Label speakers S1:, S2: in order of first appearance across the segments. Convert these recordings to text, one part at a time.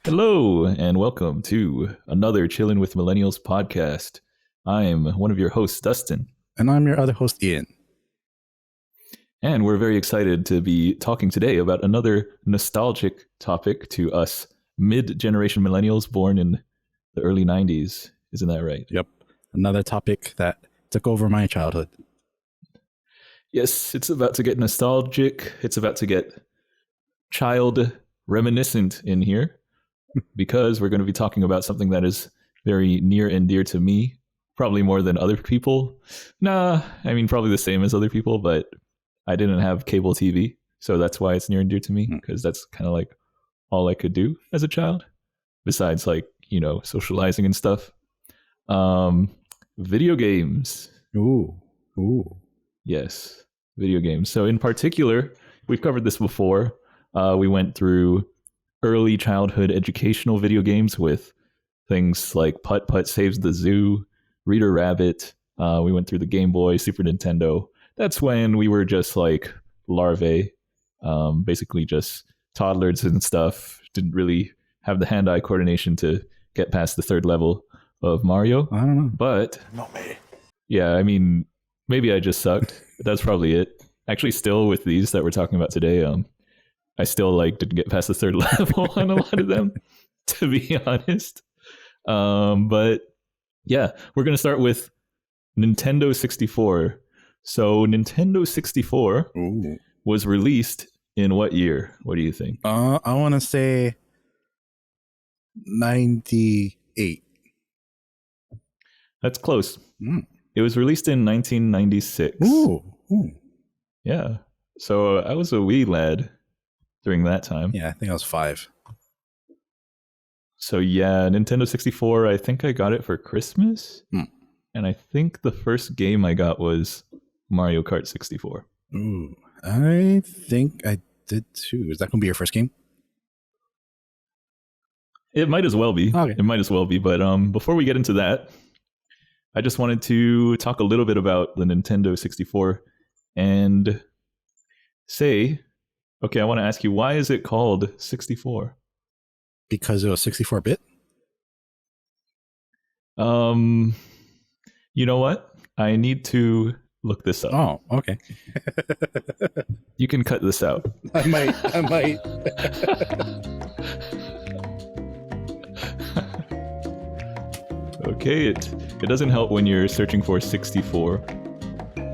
S1: Hello, and welcome to another Chillin' with Millennials podcast. I'm one of your hosts, Dustin.
S2: And I'm your other host, Ian.
S1: And we're very excited to be talking today about another nostalgic topic to us mid-generation millennials born in the early 90s. Isn't that right?
S2: Yep. Another topic that took over my childhood.
S1: Yes, it's about to get nostalgic. It's about to get child reminiscent in here because we're going to be talking about something that is very near and dear to me, probably more than other people. Probably the same as other people, but I didn't have cable TV, so that's why it's near and dear to me, because that's kind of like all I could do as a child, besides socializing and stuff. Video games.
S2: Ooh.
S1: Yes, video games. So in particular, we've covered this before. We went through early childhood educational video games with things like Putt Putt Saves the Zoo, Reader Rabbit. We went through the Game Boy, Super Nintendo. That's when we were just like larvae, basically just toddlers and stuff. Didn't really have the hand-eye coordination to get past the third level of Mario.
S2: I don't know.
S1: But
S2: Not me.
S1: yeah, maybe I just sucked. That's probably it. Actually, still with these that we're talking about today, I still didn't get past the third level on a lot of them, to be honest. But yeah, we're gonna start with Nintendo 64. So Nintendo 64 was released in what year? What do you think?
S2: I want to say 98.
S1: That's close. It was released in 1996.
S2: Ooh.
S1: Yeah. So I was a wee lad during that time.
S2: Yeah, I think I was 5.
S1: So yeah, Nintendo 64, I think I got it for Christmas. And I think the first game I got was Mario Kart 64.
S2: Ooh. I think I did too. Is that going to be your first game?
S1: It might as well be.
S2: Okay.
S1: It might as well be. But before we get into that, I just wanted to talk a little bit about the Nintendo 64 and say, okay, I want to ask you, why is it called 64?
S2: Because it was 64-bit?
S1: You know what? I need to look this up.
S2: Oh, okay.
S1: You can cut this out.
S2: I might.
S1: Okay, it doesn't help when you're searching for 64.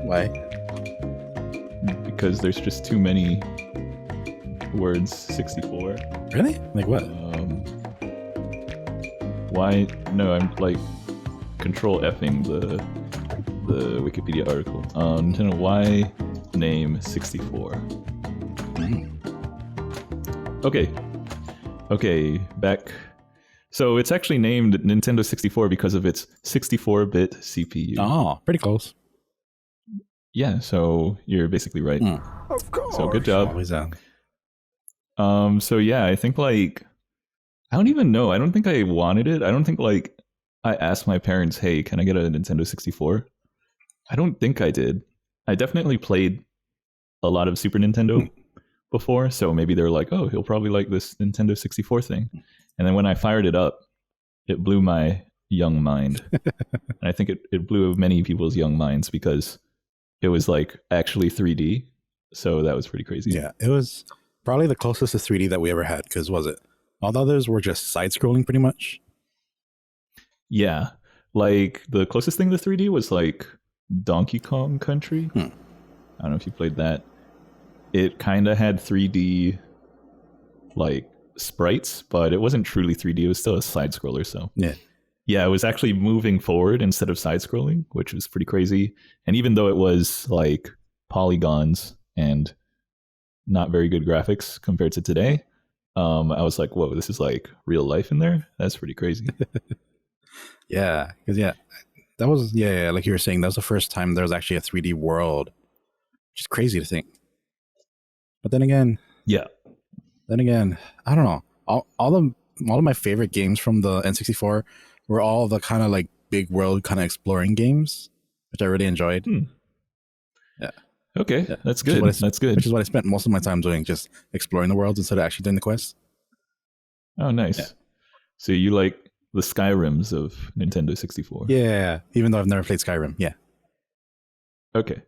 S2: Why?
S1: Because there's just too many words 64.
S2: Really? Like what?
S1: Why? No, I'm control Fing the Wikipedia article. Nintendo, why name 64? Okay, back. So it's actually named Nintendo 64 because of its 64-bit CPU.
S2: Oh, pretty close.
S1: Yeah, so you're basically right.
S2: Of course.
S1: So good job.
S2: Always
S1: So yeah, I think I don't even know. I don't think I wanted it. I don't think I asked my parents, hey, can I get a Nintendo 64? I don't think I did. I definitely played a lot of Super Nintendo before, so maybe they're like, oh, he'll probably like this Nintendo 64 thing. And then when I fired it up, it blew my young mind. And I think it blew many people's young minds because it was actually 3D. So that was pretty crazy.
S2: Yeah, it was probably the closest to 3D that we ever had, because all the others were just side-scrolling pretty much.
S1: Yeah. The closest thing to 3D was Donkey Kong Country. I don't know if you played that. It kind of had 3D sprites, but it wasn't truly 3D. It was still a side scroller. So yeah, it was actually moving forward instead of side scrolling, which was pretty crazy. And even though it was polygons and not very good graphics compared to today, I was like, whoa, this is real life in there. That's pretty crazy.
S2: Yeah, because that was like you were saying, that was the first time there was actually a 3D world, which is crazy to think. But then again, I don't know. All of my favorite games from the N64 were all the kind of big world kind of exploring games, which I really enjoyed. Yeah.
S1: Okay, yeah. That's good. That's good.
S2: Which is what I spent most of my time doing, just exploring the worlds instead of actually doing the quests.
S1: Oh, nice. So you like the Skyrims of Nintendo 64?
S2: Yeah, even though I've never played Skyrim. Yeah.
S1: Okay.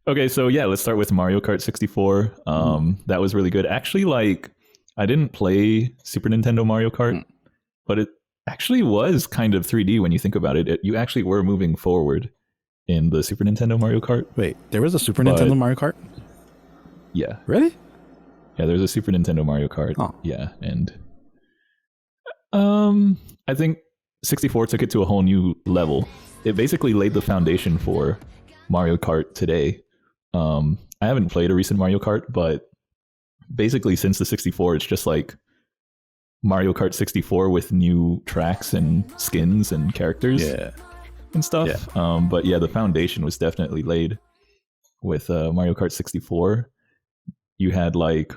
S1: Okay, so yeah, let's start with Mario Kart 64. That was really good. Actually, like I didn't play Super Nintendo Mario Kart,
S2: Mm.
S1: but it actually was kind of 3D when you think about it. You actually were moving forward in the Super Nintendo Mario Kart,
S2: Wait, there was a Super
S1: but
S2: Nintendo Mario Kart?
S1: yeah,
S2: Really?
S1: yeah, there's a Super Nintendo Mario Kart.
S2: Oh.
S1: Yeah, and I think 64 took it to a whole new level. It basically laid the foundation for Mario Kart today. I haven't played a recent Mario Kart, but basically since the 64, it's just like Mario Kart 64 with new tracks and skins and characters
S2: Yeah.
S1: and stuff.
S2: Yeah.
S1: But yeah, the foundation was definitely laid with Mario Kart 64. You had like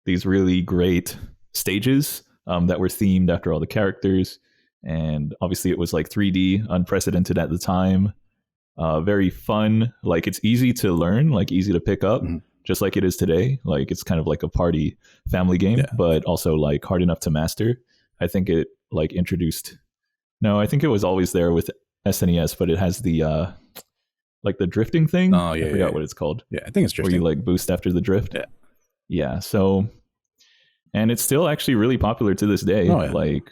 S1: these really great stages that were themed after all the characters. And obviously, it was like 3D, unprecedented at the time. Very fun. Like, it's easy to learn, like, easy to pick up, just like it is today. Like, it's kind of like a party family game, but also like hard enough to master. I think it like introduced. No, I think it was always there with SNES, but it has the like the drifting thing.
S2: Oh, yeah.
S1: I forgot what it's called.
S2: Yeah, I think it's drifting.
S1: Where you like boost after the drift.
S2: Yeah.
S1: Yeah. So, and it's still actually really popular to this day.
S2: Oh, yeah.
S1: Like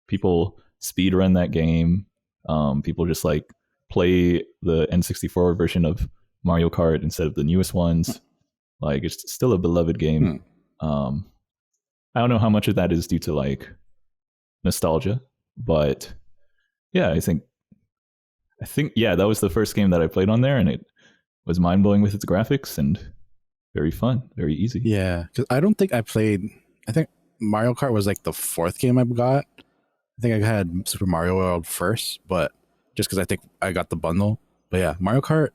S1: people speed run that game. People just like play the N64 version of Mario Kart instead of the newest ones. Like it's still a beloved game. I don't know how much of that is due to like nostalgia, but yeah, I think yeah, that was the first game that I played on there, and it was mind blowing with its graphics and very fun, very easy.
S2: Yeah, because I don't think I played. I think Mario Kart was like the fourth game I got. I think I had Super Mario World first, but just because I think I got the bundle. But yeah, Mario Kart,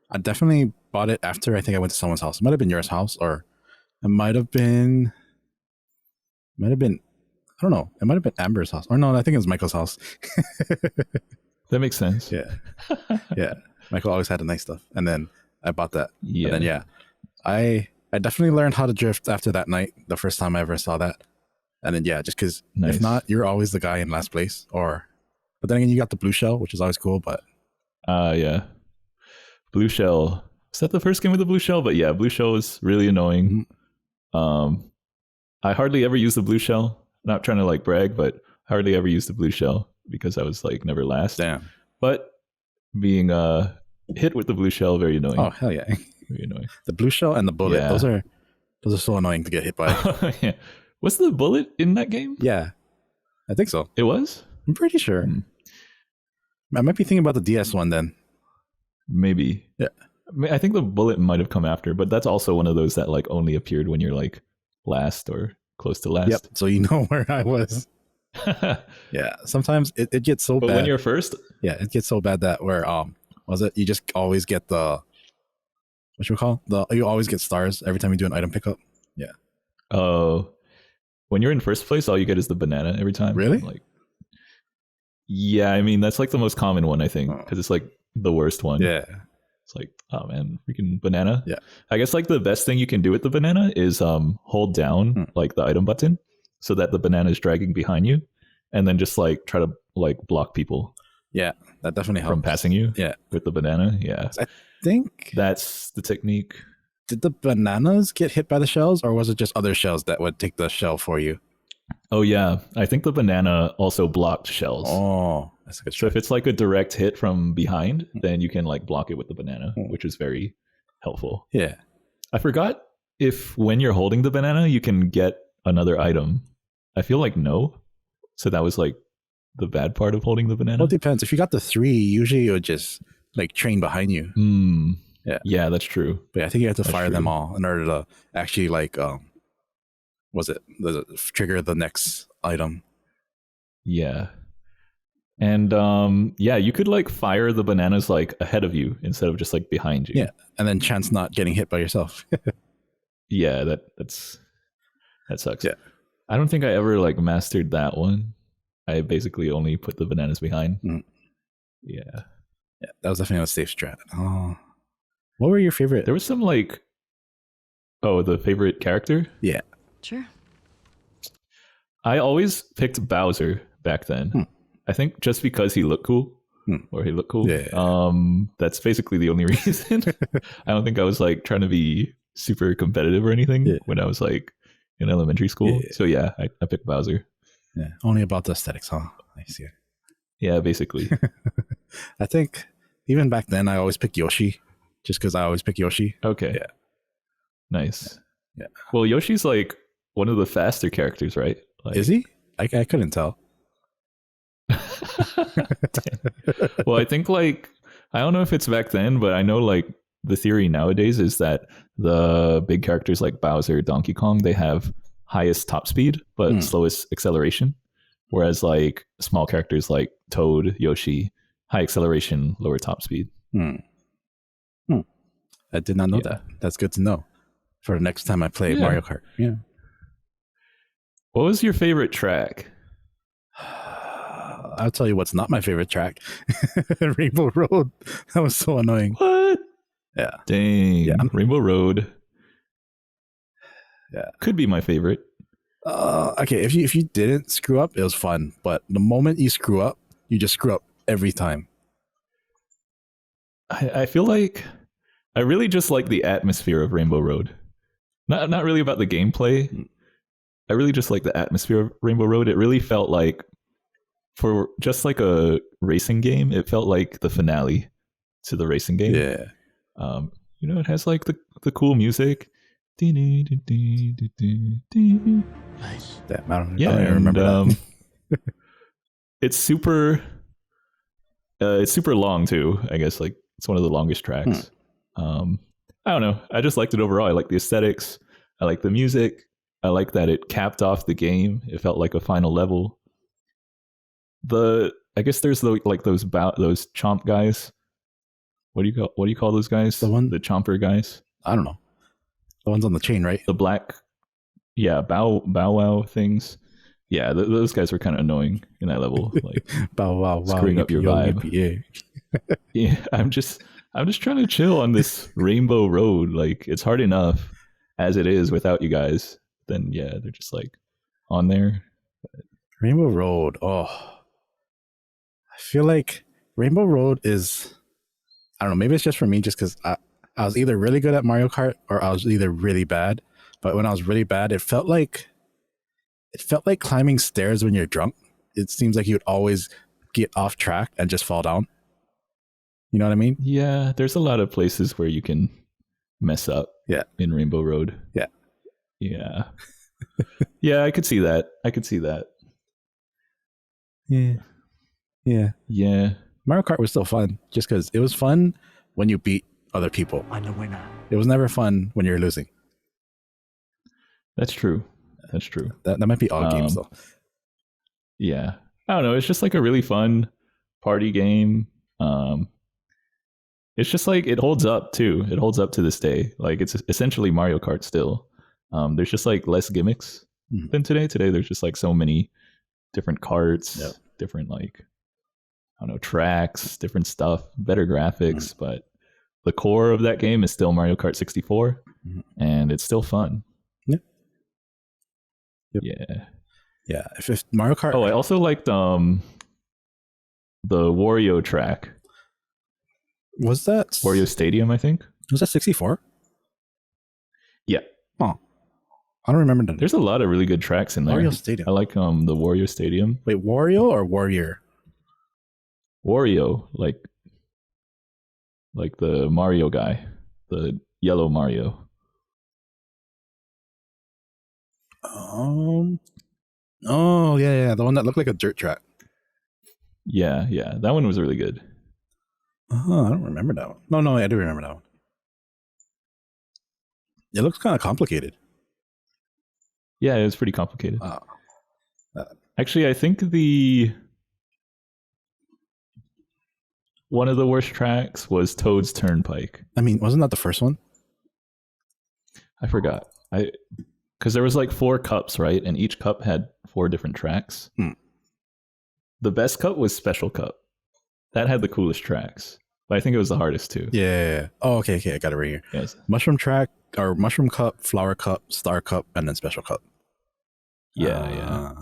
S2: I definitely bought it after I think I went to someone's house. It might have been yours house, or it might have been. I don't know. It might have been Amber's house, or no, I think it was Michael's house.
S1: That makes sense.
S2: Yeah, yeah. Michael always had the nice stuff, and then I bought that.
S1: Yeah.
S2: And then yeah, I definitely learned how to drift after that night. The first time I ever saw that, and then yeah, just because
S1: Nice.
S2: if not, you're always the guy in last place. But then again, you got the blue shell, which is always cool. But
S1: Yeah. Blue shell. Was that the first game with the blue shell? But yeah, blue shell was really annoying. I hardly ever use the blue shell. Not trying to like brag, but hardly ever use the blue shell because I was like never last.
S2: damn,
S1: But being hit with the blue shell, very annoying.
S2: oh hell yeah,
S1: Very annoying.
S2: the blue shell and the bullet.
S1: Yeah.
S2: Those are so annoying to get hit by.
S1: Yeah. Was the bullet in that game?
S2: Yeah, I think so.
S1: It was?
S2: I'm pretty sure. I might be thinking about the DS one then.
S1: Maybe.
S2: Yeah.
S1: I think the bullet might have come after, but that's also one of those that like only appeared when you're like last or close to last.
S2: Yep. So you know where I was. Yeah. Sometimes it gets so
S1: But
S2: bad.
S1: when you're first,
S2: Yeah, it gets so bad that where was it? You just always get the what you call you always get stars every time you do an item pickup. Yeah.
S1: when you're in first place, all you get is the banana every time.
S2: Really?
S1: Like, yeah, I mean that's like the most common one, I think, because it's like the worst one.
S2: Yeah.
S1: It's like, oh man, freaking banana.
S2: Yeah.
S1: I guess like the best thing you can do with the banana is hold down like the item button so that the banana is dragging behind you, and then just like try to like block people.
S2: Yeah, that definitely helps.
S1: From passing you.
S2: Yeah.
S1: With the banana. Yeah.
S2: I think
S1: that's the technique.
S2: Did the bananas get hit by the shells, or was it just other shells that would take the shell for you?
S1: Oh yeah, I think the banana also blocked shells.
S2: Oh, that's a good.
S1: So if it's like a direct hit from behind, then you can like block it with the banana, which is very helpful.
S2: Yeah.
S1: I forgot if when you're holding the banana, you can get another item. I feel like no. So that was like the bad part of holding the banana.
S2: Well, it depends. If you got the 3, usually it would just like train behind you. Yeah.
S1: Yeah, that's true.
S2: But yeah, I think you have to fire them all in order to actually like trigger the next item.
S1: Yeah. And yeah, you could like fire the bananas like ahead of you instead of just like behind you.
S2: Yeah. And then chance not getting hit by yourself.
S1: Yeah, that sucks.
S2: Yeah.
S1: I don't think I ever like mastered that one. I basically only put the bananas behind. Yeah.
S2: Yeah, that was definitely a safe strat. Oh. What were your favorite?
S1: There was some like the favorite character?
S2: Yeah.
S3: Sure.
S1: I always picked Bowser back then.
S2: Hmm.
S1: I think just because he looked cool,
S2: Hmm.
S1: or he looked cool.
S2: Yeah.
S1: That's basically the only reason. I don't think I was like trying to be super competitive or anything
S2: Yeah.
S1: when I was like in elementary school.
S2: Yeah.
S1: So yeah, I picked Bowser.
S2: Yeah. Only about the aesthetics, huh? I see.
S1: Yeah, basically.
S2: I think even back then, I always pick Yoshi, just because I always pick Yoshi.
S1: Okay.
S2: Yeah.
S1: Nice.
S2: Yeah.
S1: Well, Yoshi's like one of the faster characters, right? Like,
S2: Is he? I couldn't tell.
S1: well, I think like I don't know if it's back then, but I know like the theory nowadays is that the big characters like Bowser, Donkey Kong, they have highest top speed but
S2: Hmm.
S1: slowest acceleration, whereas like small characters like Toad, Yoshi, high acceleration, lower top speed.
S2: Hmm. Hmm. I did not know
S1: Yeah.
S2: that. That's good to know for the next time I play
S1: Yeah.
S2: Mario Kart. Yeah.
S1: What was your favorite track?
S2: I'll tell you what's not my favorite track. Rainbow Road. That was so annoying.
S1: What?
S2: Yeah.
S1: Dang.
S2: Yeah.
S1: Rainbow Road.
S2: Yeah.
S1: Could be my favorite.
S2: Okay, if you didn't screw up, it was fun. But the moment you screw up, you just screw up every time.
S1: I feel like I really just like the atmosphere of Rainbow Road. Not really about the gameplay. I really just like the atmosphere of Rainbow Road. It really felt like, for just like a racing game, it felt like the finale to the racing game.
S2: Yeah.
S1: You know, it has like the cool music.
S2: Nice. Damn, I don't even remember that.
S1: It's super long too. I guess like it's one of the longest tracks. I don't know. I just liked it overall. I like the aesthetics. I like the music. I like that it capped off the game. It felt like a final level. I guess there's like those chomp guys. What do you call those guys?
S2: The
S1: chomper guys.
S2: I don't know. The ones on the chain, right?
S1: The black, yeah, bow wow things. Yeah, those guys were kind of annoying in that level, like
S2: bow wow,
S1: screwing up your vibe.
S2: Yippee.
S1: Yeah, I'm just trying to chill on this Rainbow Road. Like it's hard enough as it is without you guys. Then yeah, they're just like on there.
S2: Rainbow Road. Oh, I feel like Rainbow Road is, I don't know, maybe it's just for me, just because I was either really good at Mario Kart or I was either really bad. But when I was really bad, it felt like climbing stairs when you're drunk. It seems like you'd always get off track and just fall down. You know what I mean?
S1: Yeah, there's a lot of places where you can mess up.
S2: Yeah.
S1: In Rainbow Road.
S2: Yeah.
S1: Yeah. Yeah, I could see that.
S2: Yeah. Yeah.
S1: Yeah.
S2: Mario Kart was still fun just because it was fun when you beat other people.
S3: I'm the winner.
S2: It was never fun when you're losing.
S1: That's true.
S2: That might be all games though.
S1: Yeah. I don't know. It's just like a really fun party game. It's just like it holds up too. It holds up to this day. Like it's essentially Mario Kart still. There's just like less gimmicks than today. Today there's just like so many different carts, different like I don't know, tracks, different stuff, better graphics, but the core of that game is still Mario Kart 64 and it's still fun.
S2: Yeah. Yep.
S1: Yeah.
S2: Yeah. If Mario Kart.
S1: Oh, I also liked the Wario track.
S2: Was that
S1: Wario Stadium, I think?
S2: Was that 64?
S1: Yeah.
S2: Oh. I don't remember that.
S1: There's a lot of really good tracks in there.
S2: Wario Stadium.
S1: I like the Wario Stadium.
S2: Wait, Wario or Warrior?
S1: Wario, like the Mario guy, the yellow Mario.
S2: Oh yeah, the one that looked like a dirt track.
S1: Yeah, that one was really good.
S2: Oh, I don't remember that one. No, I do remember that one. It looks kind of complicated.
S1: Yeah, it was pretty complicated.
S2: Oh.
S1: Actually, I think one of the worst tracks was Toad's Turnpike.
S2: I mean, wasn't that the first one?
S1: I forgot. Because there was like 4 cups, right? And each cup had 4 different tracks. The best cup was Special Cup. That had the coolest tracks. But I think it was the hardest too.
S2: Yeah. Oh, okay. I got it right here.
S1: Yes.
S2: Mushroom track, or Mushroom Cup, Flower Cup, Star Cup, and then Special Cup.
S1: Yeah.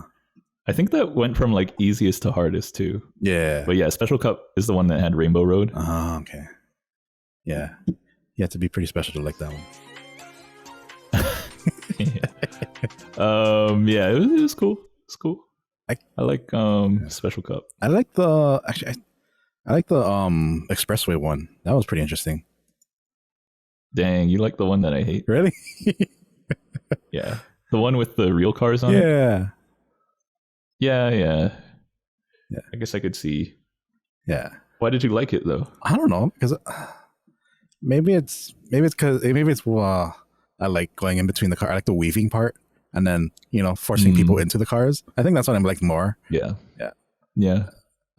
S1: I think that went from like easiest to hardest too.
S2: Yeah.
S1: But yeah, Special Cup is the one that had Rainbow Road.
S2: Oh, okay. Yeah. You have to be pretty special to like that one.
S1: Yeah. Yeah, it was cool. It's cool. I like Special Cup.
S2: I like the actually I like the expressway one. That was pretty interesting.
S1: Dang, you like the one that I hate?
S2: Really?
S1: Yeah. The one with the real cars on it?
S2: Yeah.
S1: Yeah.
S2: Yeah.
S1: I guess I could see.
S2: Yeah.
S1: Why did you like it though?
S2: I don't know because maybe it's I like going in between the car. I like the weaving part and then forcing people into the cars. I think that's what I'm like more.
S1: Yeah.
S2: Yeah.
S1: Yeah.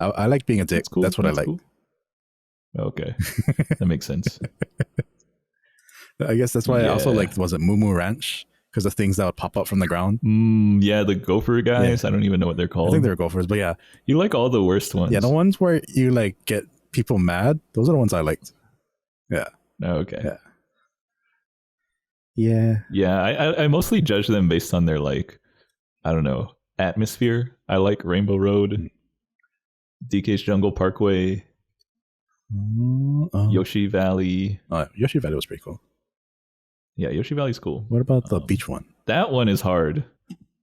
S2: I like being a dick.
S1: That's cool.
S2: That's what I like.
S1: Cool. Okay. That makes sense.
S2: I guess that's why I also liked, was it Moo Moo Ranch? Because the things that would pop up from the ground.
S1: Yeah, the gopher guys. Yeah. I don't even know what they're called.
S2: I think they're gophers, but yeah.
S1: You like all the worst ones.
S2: Yeah, the ones where you like get people mad. Those are the ones I liked. Yeah.
S1: Oh, okay.
S2: Yeah. Yeah.
S1: Yeah, I mostly judge them based on their like, I don't know, atmosphere. I like Rainbow Road, DK's Jungle Parkway, Yoshi Valley.
S2: Oh, Yoshi Valley was pretty cool.
S1: Yeah, Yoshi Valley's cool.
S2: What about the beach one?
S1: That one is hard.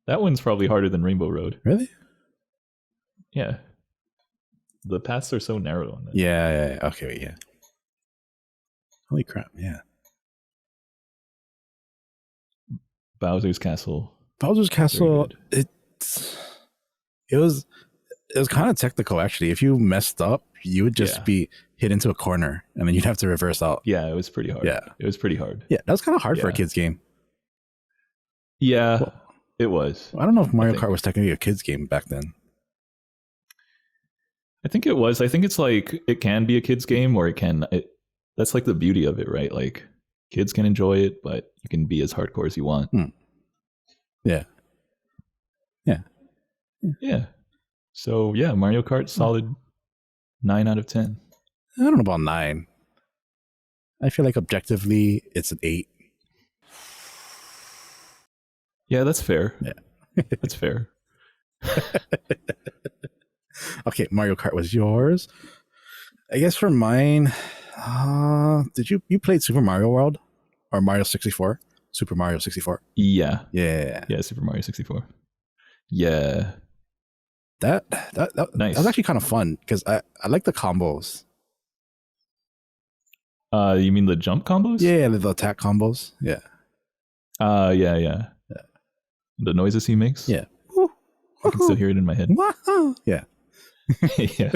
S1: That one's probably harder than Rainbow Road.
S2: Really?
S1: Yeah. The paths are so narrow on that.
S2: Yeah. Okay, yeah. Holy crap, yeah.
S1: Bowser's Castle.
S2: It was kind of technical actually. If you messed up, you would just be hit into a corner and then you'd have to reverse out.
S1: Yeah, it was pretty hard.
S2: Yeah.
S1: It was pretty hard.
S2: Yeah, that was kind of hard for a kid's game.
S1: Yeah, it was.
S2: I don't know if Mario Kart was technically a kid's game back then.
S1: I think it was. I think it's like it can be a kid's game or that's like the beauty of it, right? Like kids can enjoy it, but you can be as hardcore as you want.
S2: Yeah.
S1: So yeah, Mario Kart, solid 9 out of 10.
S2: I don't know about 9. I feel like objectively it's an 8.
S1: Yeah, that's fair.
S2: Yeah.
S1: That's fair.
S2: Okay, Mario Kart was yours. I guess for mine, you played Super Mario World or Mario 64? Super Mario 64.
S1: Yeah.
S2: Yeah,
S1: Super Mario 64. Yeah.
S2: That
S1: nice.
S2: That was actually kind of fun because I like the combos.
S1: You mean the jump combos?
S2: Yeah, the attack combos. Yeah.
S1: Yeah. The noises he makes.
S2: Yeah.
S1: I can still hear it in my head.
S2: Yeah.
S1: Yeah.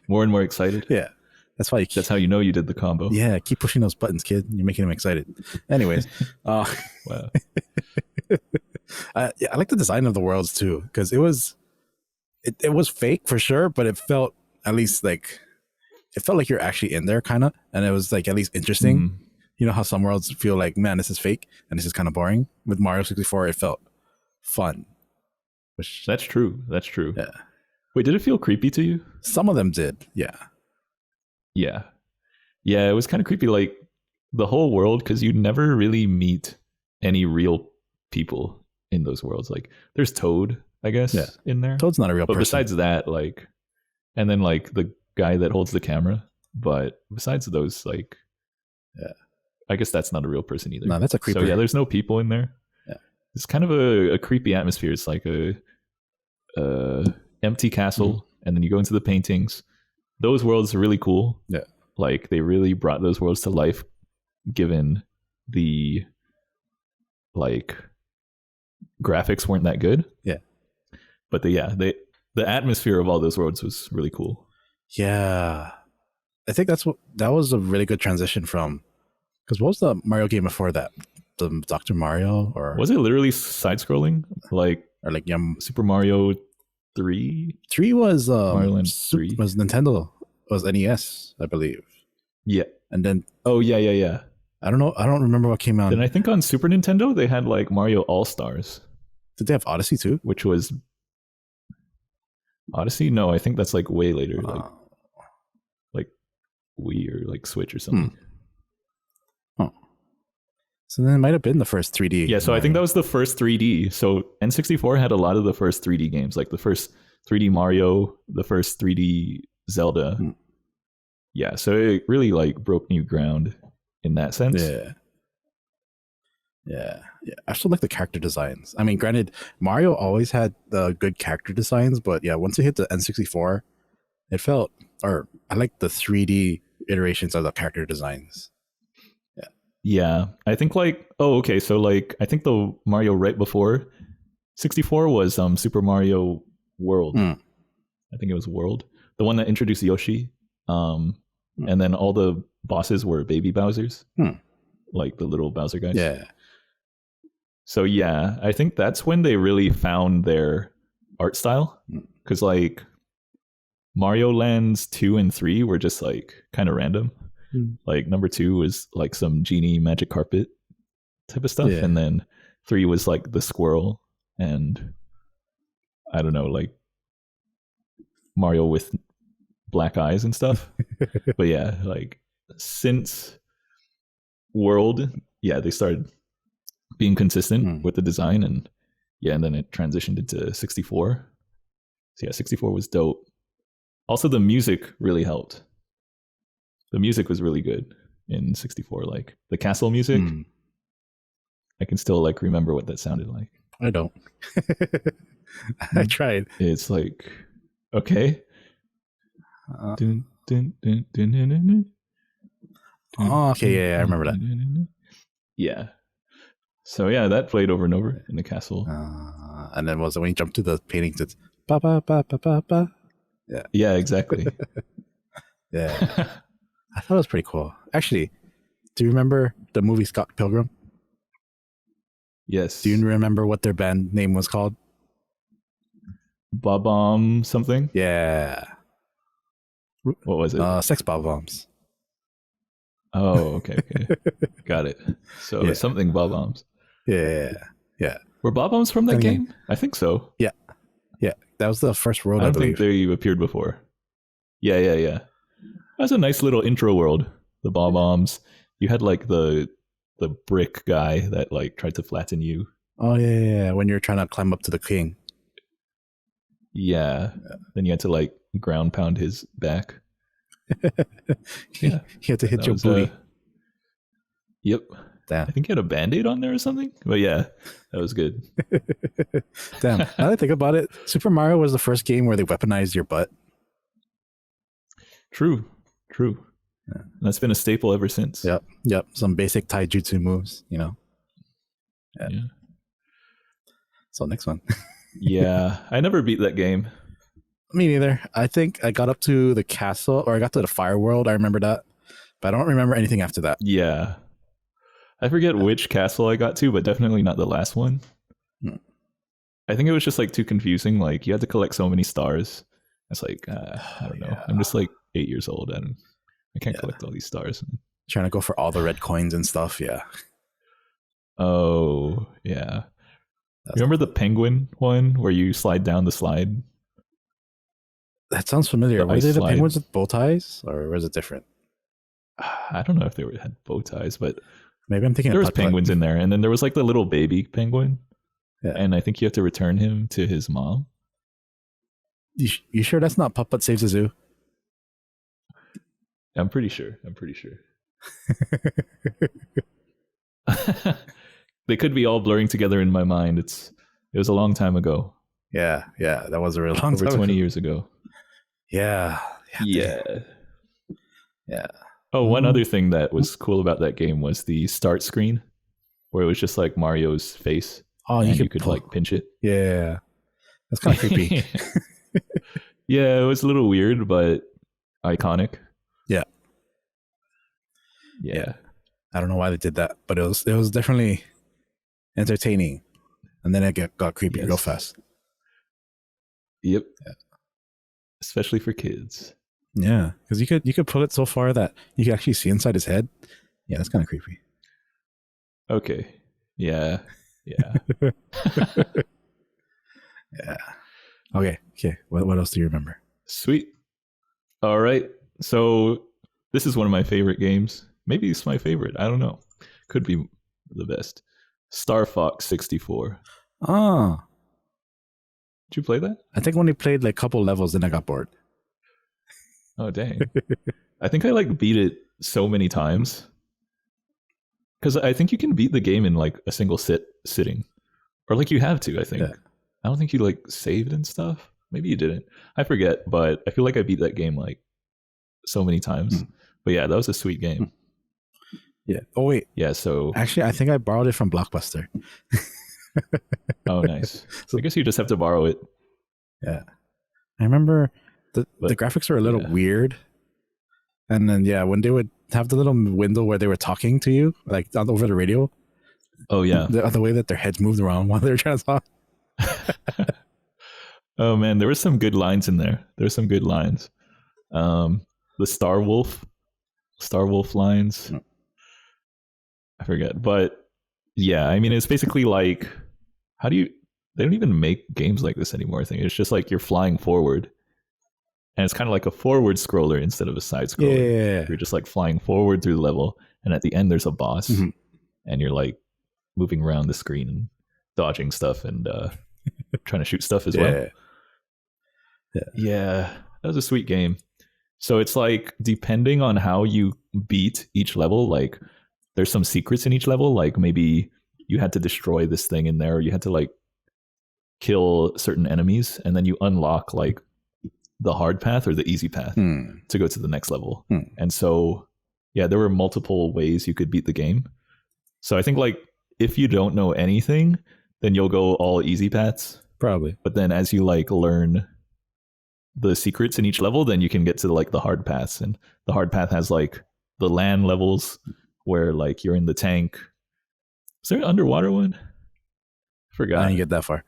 S1: More and more excited.
S2: Yeah. That's how
S1: you know you did the combo.
S2: Yeah, keep pushing those buttons, kid. You're making them excited. Anyways.
S1: Wow.
S2: I like the design of the worlds too, because it was fake for sure, but it felt at least like you're actually in there kind of, and it was like at least interesting. You know how some worlds feel like, man, this is fake and this is kind of boring. With Mario 64, it felt fun.
S1: That's true.
S2: Yeah.
S1: Wait, did it feel creepy to you?
S2: Some of them did. Yeah.
S1: Yeah, it was kind of creepy, like the whole world, because you never really meet any real people in those worlds. Like there's Toad, I guess, in there.
S2: Toad's not a real person.
S1: But besides that, like, and then like the guy that holds the camera. But besides those, like, I guess that's not a real person either.
S2: No, that's a creeper.
S1: So yeah, there's no people in there.
S2: Yeah,
S1: it's kind of a creepy atmosphere. It's like a empty castle, and then you go into the paintings. Those worlds are really cool.
S2: Yeah.
S1: Like they really brought those worlds to life, given the like graphics weren't that good.
S2: Yeah.
S1: But the atmosphere of all those worlds was really cool.
S2: Yeah. I think that was a really good transition from, because what was the Mario game before that? The Dr. Mario, or
S1: was it literally side scrolling? Like Super Mario 3?
S2: 3 was
S1: Mario Land 3
S2: was Nintendo, was NES, I believe.
S1: Yeah.
S2: And then
S1: yeah.
S2: I don't know. I don't remember what came out.
S1: Then I think on Super Nintendo they had like Mario All-Stars.
S2: Did they have Odyssey too?
S1: Which was Odyssey? No, I think that's like way later, like Wii or like Switch or something.
S2: So then it might have been the first 3D
S1: Yeah, so I think that
S2: Mario.
S1: was the first 3D. So N64 had a lot of the first 3D games, like the first 3D Mario, the first 3D Zelda.
S2: Hmm.
S1: Yeah, so it really like broke new ground in that sense.
S2: Yeah. Yeah. Yeah. I still like the character designs. I mean, granted, Mario always had the good character designs, but yeah, once it hit the N64, it felt, or I like the 3D iterations of the character designs. Yeah.
S1: Yeah, I think like okay, so like I think the Mario right before 64 was Super Mario World.
S2: Hmm.
S1: I think it was World, the one that introduced Yoshi. Um,
S2: Hmm.
S1: and then all the bosses were baby Bowser's,
S2: Hmm.
S1: like the little Bowser guys.
S2: Yeah.
S1: So yeah, I think that's when they really found their art style,
S2: Hmm.
S1: because like Mario Lands 2 and 3 were just like kind of random.
S2: Hmm.
S1: Like number 2 was like some genie magic carpet type of stuff,
S2: Yeah.
S1: and then 3 was like the squirrel, and I don't know, like Mario with black eyes and stuff. But yeah, like since World, yeah, they started being consistent
S2: Hmm.
S1: with the design, and yeah, and then it transitioned into 64. So yeah, 64 was dope. Also, the music really helped. The music was really good in 64. Like the castle music,
S2: Hmm.
S1: I can still like remember what that sounded like.
S2: I don't. I tried.
S1: It's like okay.
S2: Uh,
S1: Dun, dun, dun, dun, dun, dun, dun, dun,
S2: oh, okay.
S1: dun,
S2: Yeah, I
S1: dun,
S2: remember that.
S1: dun, dun, dun. Yeah. So yeah, that played over and over in the castle.
S2: And then was it when you jump to the paintings? It's ba ba ba ba ba ba. Yeah,
S1: Yeah, exactly.
S2: yeah. I thought it was pretty cool. Actually, do you remember the movie Scott Pilgrim? Do
S1: Yes.
S2: you remember what their band name was called?
S1: Bob something.
S2: Yeah,
S1: What was it?
S2: Sex Bob Bombs.
S1: Oh, okay. Got it. So
S2: Yeah,
S1: it's something Bob-ombs.
S2: yeah, yeah.
S1: Were Bob-ombs from that
S2: Then again,
S1: game? I think so.
S2: yeah, yeah. That was the first world,
S1: I
S2: I
S1: don't think
S2: believe.
S1: they appeared before. Yeah. That's a nice little intro world. The Bob-ombs. You had like the brick guy that like tried to flatten you.
S2: Oh yeah. When you're trying to climb up to the king,
S1: Yeah. Then you had to like ground pound his back.
S2: he
S1: Yeah.
S2: had to hit
S1: That
S2: your
S1: was
S2: booty.
S1: Yep.
S2: Damn.
S1: I think he had a band-aid on there or something. But yeah, that was good.
S2: Damn. Now that I think about it, Super Mario was the first game where they weaponized your butt.
S1: True.
S2: Yeah.
S1: That's been a staple ever since.
S2: Yep. Some basic taijutsu moves, you know.
S1: Yeah.
S2: So next one.
S1: Yeah. I never beat that game.
S2: Me neither. I think I got up to the castle, or I got to the fire world. I remember that, but I don't remember anything after that.
S1: Yeah. I forget which castle I got to, but definitely not the last one.
S2: Hmm.
S1: I think it was just like too confusing. Like you had to collect so many stars. It's like I don't know.
S2: Yeah.
S1: I'm just like 8 years old. I can't
S2: Yeah.
S1: collect all these stars.
S2: Trying to go for all the red coins and stuff. Yeah.
S1: Oh yeah.
S2: That's
S1: Remember the penguin one where you slide down the slide?
S2: That sounds familiar.
S1: The
S2: Were
S1: ice
S2: they the
S1: slide.
S2: penguins with bow ties, or was it different?
S1: I don't know if they had bow ties, but
S2: Maybe I'm thinking
S1: there
S2: of
S1: was
S2: Putt Putt.
S1: penguins in there, and then there was like the little baby penguin,
S2: Yeah.
S1: and I think you have to return him to his mom.
S2: You sure that's not Putt Putt Saves the Zoo?
S1: I'm pretty sure. They could be all blurring together in my mind. It was a long time ago,
S2: Yeah. That was a real long
S1: over
S2: time
S1: 20
S2: ago.
S1: years ago.
S2: Yeah.
S1: Yeah.
S2: Yeah.
S1: Oh, one other thing that was cool about that game was the start screen, where it was just like Mario's face,
S2: Oh,
S1: and you
S2: could
S1: could
S2: pull.
S1: like pinch it.
S2: Yeah. That's kind of creepy.
S1: Yeah, it was a little weird, but iconic.
S2: Yeah.
S1: Yeah.
S2: I don't know why they did that, but it was definitely entertaining. And then it got creepy
S1: Yes.
S2: real fast.
S1: Yep.
S2: Yeah.
S1: Especially for kids.
S2: Yeah, because you could pull it so far that you can actually see inside his head. Yeah, that's kind of creepy.
S1: Okay. Yeah.
S2: Yeah. Okay. What else do you remember?
S1: Sweet. All right. So this is one of my favorite games. Maybe it's my favorite. I don't know. Could be the best. Star Fox 64.
S2: Oh,
S1: Did you play that?
S2: I think I only played like a couple levels, then I got bored.
S1: Oh dang. I think I like beat it so many times. Because I think you can beat the game in like a single sitting. Or like you have to, I think.
S2: Yeah.
S1: I don't think you like saved and stuff. Maybe you didn't. I forget, but I feel like I beat that game like so many times. But yeah, that was a sweet game.
S2: Yeah. Oh wait,
S1: Yeah, so
S2: actually, I think I borrowed it from Blockbuster.
S1: oh nice.
S2: So-
S1: I guess you just have to borrow it.
S2: Yeah, I remember the
S1: But,
S2: graphics were a little
S1: yeah.
S2: weird, and then when they would have the little window where they were talking to you, like over the radio,
S1: Oh yeah.
S2: the way that their heads moved around while they were trying to talk.
S1: Oh man, there were some good lines in there. There were some good lines. The Star Wolf lines. I forget, but yeah, I mean, it's basically like, how do you? They don't even make games like this anymore. I think it's just like you're flying forward, and it's kind of like a forward scroller instead of a side scroller.
S2: Yeah.
S1: You're just like flying forward through the level, and at the end there's a boss,
S2: Mhm.
S1: and you're like moving around the screen and dodging stuff and trying to shoot stuff as well. Yeah, that was a sweet game. So it's like depending on how you beat each level, like there's some secrets in each level. Like maybe you had to destroy this thing in there, or you had to like kill certain enemies, and then you unlock like the hard path or the easy path to go to the next level. And so, yeah, there were multiple ways you could beat the game. So I think like if you don't know anything, then you'll go all easy paths.
S2: Probably.
S1: But then as you like learn the secrets in each level, then you can get to like the hard paths. And the hard path has like the land levels where like you're in the tank. Is there an underwater one? Forgot.
S2: I didn't get that far.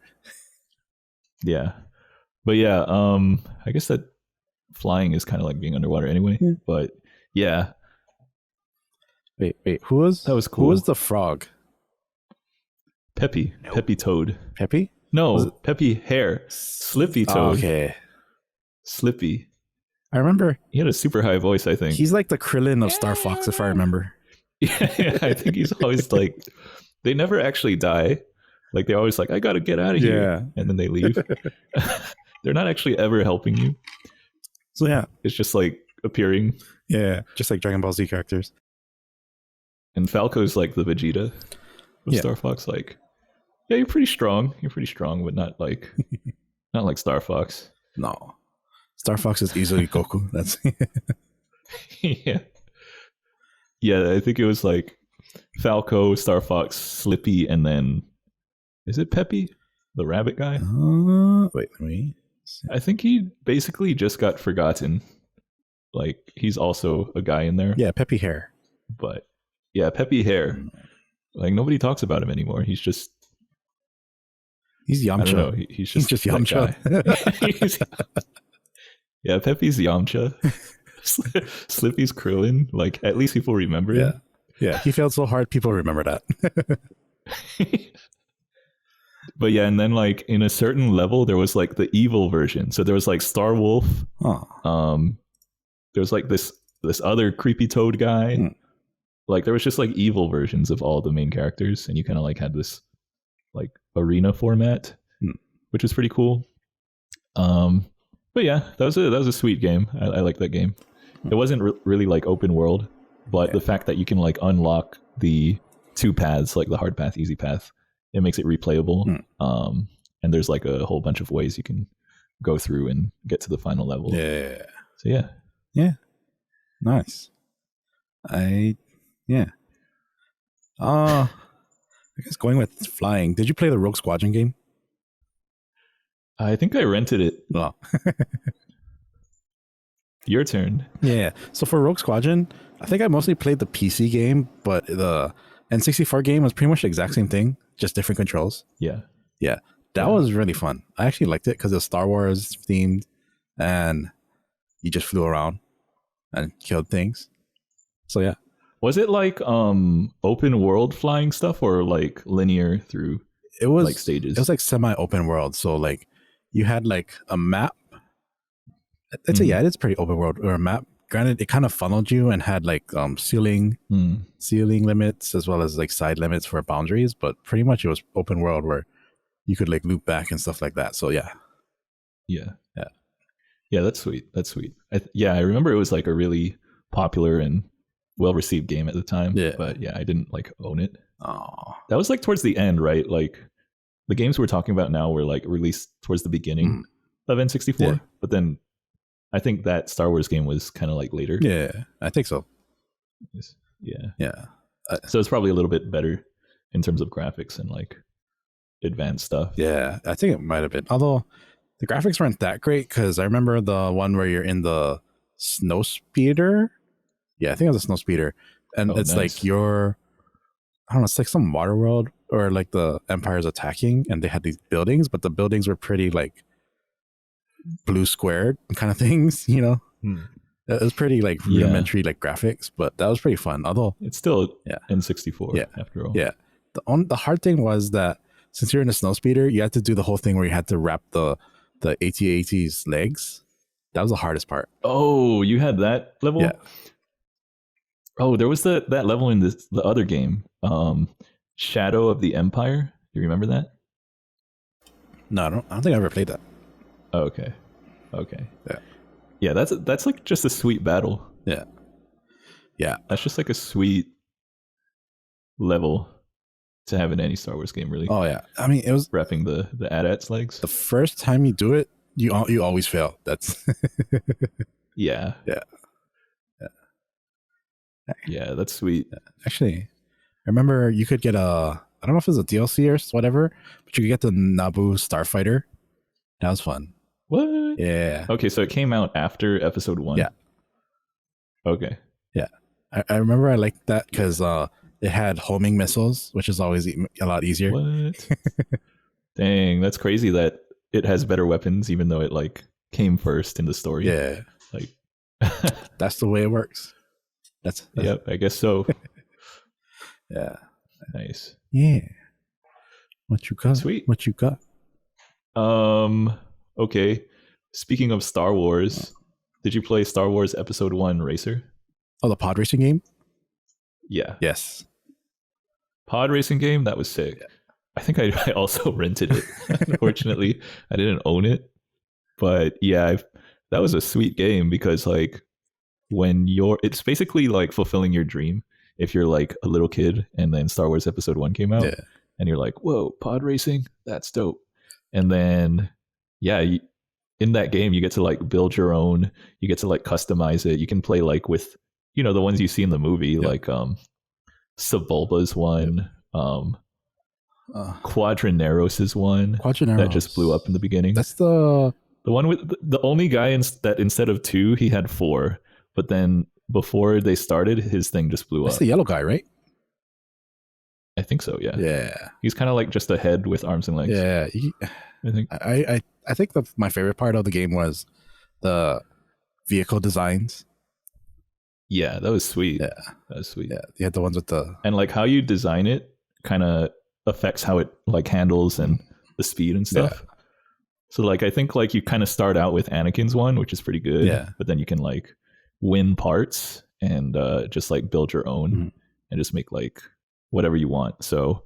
S1: Yeah. But yeah, I guess that flying is kind of like being underwater anyway.
S2: Yeah.
S1: But yeah,
S2: Wait, who was
S1: that was cool.
S2: Who was the frog?
S1: Peppy.
S2: Nope.
S1: Peppy Toad.
S2: Peppy?
S1: No, Peppy Hare. Slippy Toad.
S2: Okay.
S1: Slippy.
S2: I remember
S1: He had a super high voice, I think.
S2: he's like the Krillin of Star Fox, if I remember.
S1: Yeah, I think he's always like, they never actually die. Like they're always like, I gotta get out of here. And then they leave. They're not actually ever helping you.
S2: So yeah.
S1: It's just like appearing.
S2: Yeah. Just like Dragon Ball Z characters.
S1: And Falco's like the Vegeta of Star Fox. Like, yeah, you're pretty strong. You're pretty strong, but not like Star Fox.
S2: No. Star Fox is easily Goku. That's
S1: Yeah. Yeah, I think it was like Falco, Star Fox, Slippy, and then is it Peppy? The rabbit guy?
S2: Wait, let me see.
S1: I think he basically just got forgotten. Like he's also a guy in there.
S2: Yeah, Peppy Hair.
S1: But yeah, Peppy Hair. Like nobody talks about him anymore. He's just
S2: He's Yamcha.
S1: I don't know. He's just
S2: Yamcha.
S1: Yeah, Peppy's Yamcha. Slippy's Krillin. Like at least people remember him.
S2: Yeah, he failed so hard people remember that.
S1: But yeah, and then like in a certain level there was like the evil version. So there was like Star Wolf. There was like this other creepy toad guy. Like there was just like evil versions of all the main characters, and you kind of like had this like arena format, which was pretty cool. But yeah, that was a sweet game. I like that game. It wasn't really like open world, but the fact that you can like unlock the two paths, like the hard path, easy path, it makes it replayable. And there's like a whole bunch of ways you can go through and get to the final level.
S2: Yeah.
S1: So yeah.
S2: Yeah. Nice. I guess going with flying. Did you play the Rogue Squadron game?
S1: I think I rented it.
S2: No.
S1: Your turn.
S2: Yeah. So for Rogue Squadron, I think I mostly played the PC game, but the N64 game was pretty much the exact same thing, just different controls.
S1: Yeah.
S2: Yeah. That was really fun. I actually liked it because it was Star Wars themed and you just flew around and killed things. So yeah.
S1: Was it like open world flying stuff or like linear through
S2: it was
S1: like stages?
S2: It was like semi-open world. So like you had like a map. I'd say yeah, it's pretty open world or a map granted, it kind of funneled you and had like
S1: Hmm.
S2: ceiling limits as well as like side limits for boundaries, but pretty much it was open world where you could like loop back and stuff like that. So yeah,
S1: Yeah.
S2: yeah,
S1: Yeah, that's sweet. That's sweet. Yeah, I remember it was like a really popular and well received game at the time.
S2: yeah.
S1: But yeah, I didn't like own it.
S2: Oh,
S1: That was like towards the end, right? Like the games we're talking about now were like released towards the beginning of N64.
S2: Yeah.
S1: But then I think that Star Wars game was kind of like later.
S2: yeah, I think so.
S1: Yeah.
S2: Yeah,
S1: So it's probably a little bit better in terms of graphics and like advanced stuff.
S2: yeah, I think it might have been. Although the graphics weren't that great because I remember the one where you're in the snow speeder. Yeah, I think it was a snow speeder, and
S1: Oh,
S2: it's
S1: nice.
S2: like your I don't know, it's like some water world or like the Empire's attacking and they had these buildings, but the buildings were pretty like blue squared kind of things, you know?
S1: Hmm.
S2: It was pretty like
S1: Yeah.
S2: rudimentary like graphics, but that was pretty fun. Although,
S1: It's still
S2: yeah,
S1: N64
S2: yeah,
S1: after all.
S2: yeah. The hard thing was that since you're in a snow speeder, you had to do the whole thing where you had to wrap the AT-AT's legs. That was the hardest part.
S1: Oh, you had that level?
S2: Yeah.
S1: Oh, there was that level in the other game, Shadow of the Empire. Do you remember that?
S2: No, I don't think I ever played that.
S1: Oh, okay. Okay.
S2: Yeah.
S1: Yeah, that's like just a sweet battle.
S2: Yeah. Yeah.
S1: That's just like a sweet level to have in any Star Wars game, really.
S2: Oh yeah. I mean, it was
S1: Wrapping the AT-AT's legs.
S2: the first time you do it, you always fail. That's
S1: Yeah.
S2: Yeah.
S1: Yeah, that's sweet.
S2: actually, I remember you could get I don't know if it's a DLC or whatever, but you could get the Naboo Starfighter. That was fun.
S1: What?
S2: Yeah.
S1: Okay, so it came out after episode 1.
S2: Yeah.
S1: Okay.
S2: Yeah. I remember I liked that because it had homing missiles, which is always a lot easier.
S1: What? Dang, that's crazy that it has better weapons even though it like came first in the story.
S2: Yeah.
S1: Like
S2: That's the way it works. That's
S1: Yep, I guess so.
S2: Yeah.
S1: Nice.
S2: Yeah. What you got?
S1: Sweet.
S2: What you got?
S1: Okay. Speaking of Star Wars, did you play Star Wars Episode 1 Racer?
S2: Oh, the pod racing game?
S1: Yeah.
S2: Yes.
S1: Pod racing game? That was sick.
S2: Yeah.
S1: I think I also rented it. Unfortunately, I didn't own it. But yeah, that was a sweet game because like it's basically like fulfilling your dream if you're like a little kid and then Star Wars Episode 1 came out and you're like, whoa, pod racing? That's dope. And then, yeah, in that game, you get to like build your own, you get to like customize it. You can play like with, the ones you see in the movie, like Sebulba's one, Quadraneros is one that just blew up in the beginning.
S2: That's the
S1: one with the only guy that instead of 2, he had 4. But then before they started, his thing just blew
S2: That's
S1: up.
S2: the yellow guy, right?
S1: I think so, yeah.
S2: Yeah.
S1: He's kind of like just a head with arms and legs.
S2: Yeah.
S1: I think.
S2: I think my favorite part of the game was the vehicle designs.
S1: Yeah, that was sweet.
S2: Yeah.
S1: That was sweet.
S2: Yeah. You had the ones with the...
S1: And like how you design it kind of affects how it like handles and the speed and stuff. Yeah. So like I think like you kind of start out with Anakin's one, which is pretty good.
S2: Yeah.
S1: But then you can like win parts and just like build your own and just make like whatever you want. So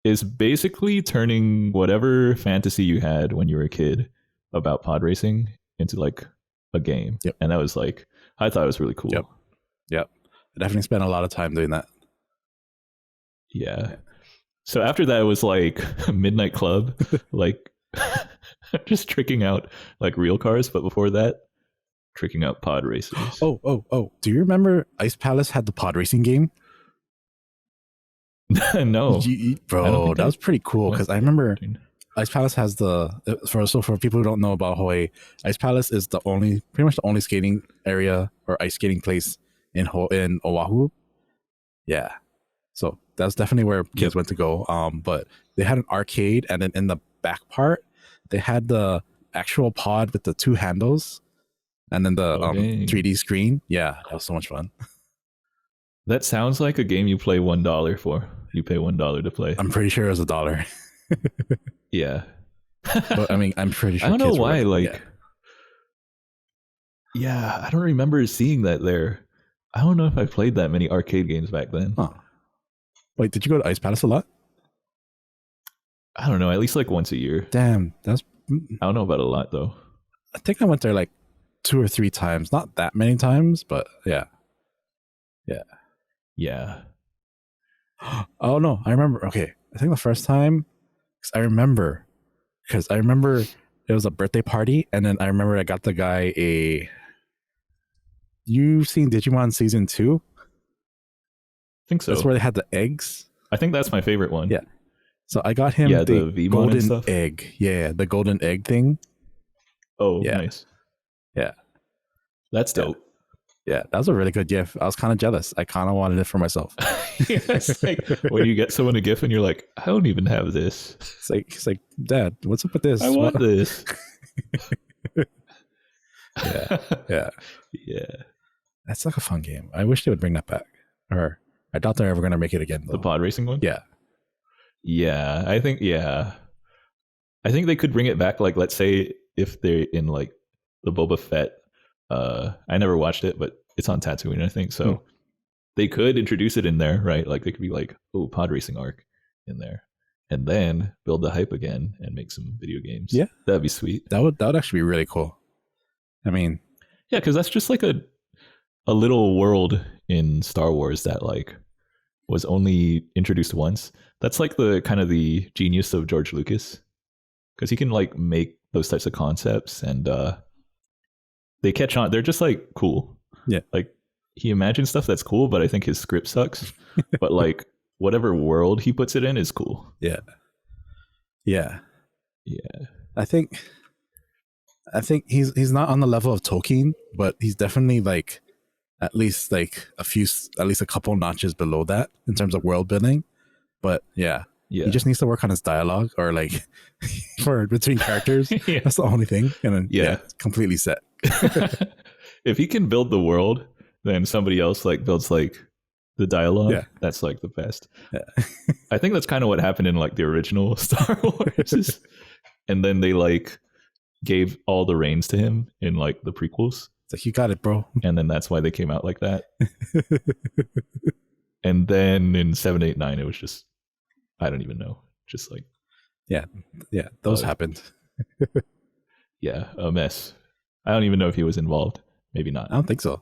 S1: it's basically turning whatever fantasy you had when you were a kid about pod racing into like a game.
S2: Yep.
S1: And that was like, I thought it was really cool.
S2: Yep. I definitely spent a lot of time doing that.
S1: Yeah. So after that, it was like Midnight Club, like just tricking out like real cars. But before that, tricking out pod racers.
S2: Oh. Do you remember Ice Palace had the pod racing game?
S1: No.
S2: Bro, that was pretty cool because I remember Ice Palace has for people who don't know about Hawaii, Ice Palace is pretty much the only skating area or ice skating place in Oahu. Yeah. So that's definitely where kids went to go. But they had an arcade, and then in the back part, they had the actual pod with the 2 handles, and then the 3D screen. Yeah, that was so much fun.
S1: That sounds like a game you play $1 for. You pay $1 to play.
S2: I'm pretty sure it was $1.
S1: Yeah.
S2: But I mean, I'm pretty sure.
S1: I don't know why. Like, Yeah, I don't remember seeing that there. I don't know if I played that many arcade games back then.
S2: Huh. Wait, did you go to Ice Palace a lot?
S1: I don't know, at least like once a year.
S2: Damn, that's.
S1: I don't know about a lot though.
S2: I think I went there like 2 or 3 times. Not that many times, but yeah.
S1: Yeah.
S2: Oh no, I remember. Okay, I think the first time, because I remember it was a birthday party, and then I remember I got the guy a. You've seen Digimon season 2?
S1: I think so.
S2: That's where they had the eggs.
S1: I think that's my favorite one.
S2: Yeah. So I got him
S1: Yeah,
S2: the
S1: the Vmon and
S2: golden
S1: stuff.
S2: egg. Yeah, the golden egg thing.
S1: Oh,
S2: Yeah.
S1: nice.
S2: Yeah.
S1: That's dope.
S2: Yeah, that was a really good gift. I was kind of jealous. I kind of wanted it for myself.
S1: Yeah, it's like when you get someone a gift and you're like, I don't even have this.
S2: It's like, Dad, what's up with this?
S1: I want this.
S2: Yeah. Yeah.
S1: Yeah.
S2: That's like a fun game. I wish they would bring that back. Or I doubt they're ever going to make it again, though.
S1: The pod racing one?
S2: Yeah.
S1: Yeah. I think they could bring it back. Like, let's say if they're in like the Boba Fett. I never watched it, but it's on Tatooine, I think. So they could introduce it in there, right? Like they could be like, oh, pod racing arc in there. And then build the hype again and make some video games.
S2: Yeah.
S1: That'd be sweet.
S2: That would actually be really cool. I mean,
S1: yeah, because that's just like a little world in Star Wars that like was only introduced once. That's like the kind of the genius of George Lucas, because he can like make those types of concepts and they catch on. They're just like cool.
S2: Yeah,
S1: like he imagines stuff that's cool, but I think his script sucks. But like whatever world he puts it in is cool.
S2: Yeah. I think he's not on the level of Tolkien, but he's definitely like at least a couple notches below that in terms of world building. But yeah, he just needs to work on his dialogue or like for between characters. Yeah. That's the only thing, and then it's completely set.
S1: If he can build the world, then somebody else like builds like the dialogue. Yeah. That's like the best. Yeah. I think that's kind of what happened in like the original Star Wars. And then they like gave all the reins to him in like the prequels.
S2: It's like, you got it, bro.
S1: And then that's why they came out like that. And then in 7, 8, 9, it was just, I don't even know. Just like.
S2: Yeah. Those happened.
S1: Yeah. A mess. I don't even know if he was involved. Maybe not.
S2: I don't think so.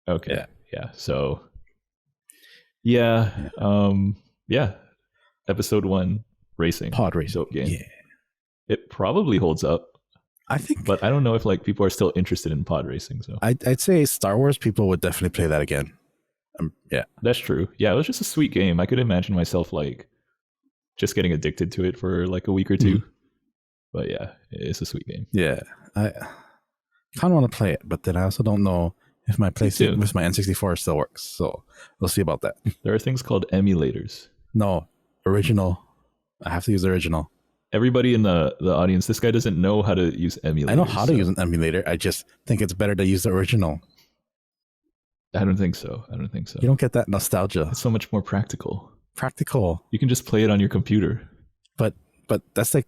S1: Okay. Yeah. So. Yeah. Episode 1 racing.
S2: Pod racing.
S1: Dope game.
S2: Yeah.
S1: It probably holds up.
S2: I think,
S1: but I don't know if like people are still interested in pod racing. So
S2: I'd say Star Wars people would definitely play that again. Yeah,
S1: that's true. Yeah, it was just a sweet game. I could imagine myself like just getting addicted to it for like a week or two. But yeah, it's a sweet game.
S2: Yeah, I kind of want to play it, but then I also don't know if my PlayStation with my N64 still works. So we'll see about that.
S1: There are things called emulators.
S2: No, original. I have to use the original.
S1: Everybody in the audience, this guy doesn't know how to use emulators.
S2: I know how to use an emulator. I just think it's better to use the original.
S1: I don't think so.
S2: You don't get that nostalgia.
S1: It's so much more practical.
S2: You
S1: can just play it on your computer.
S2: But that's like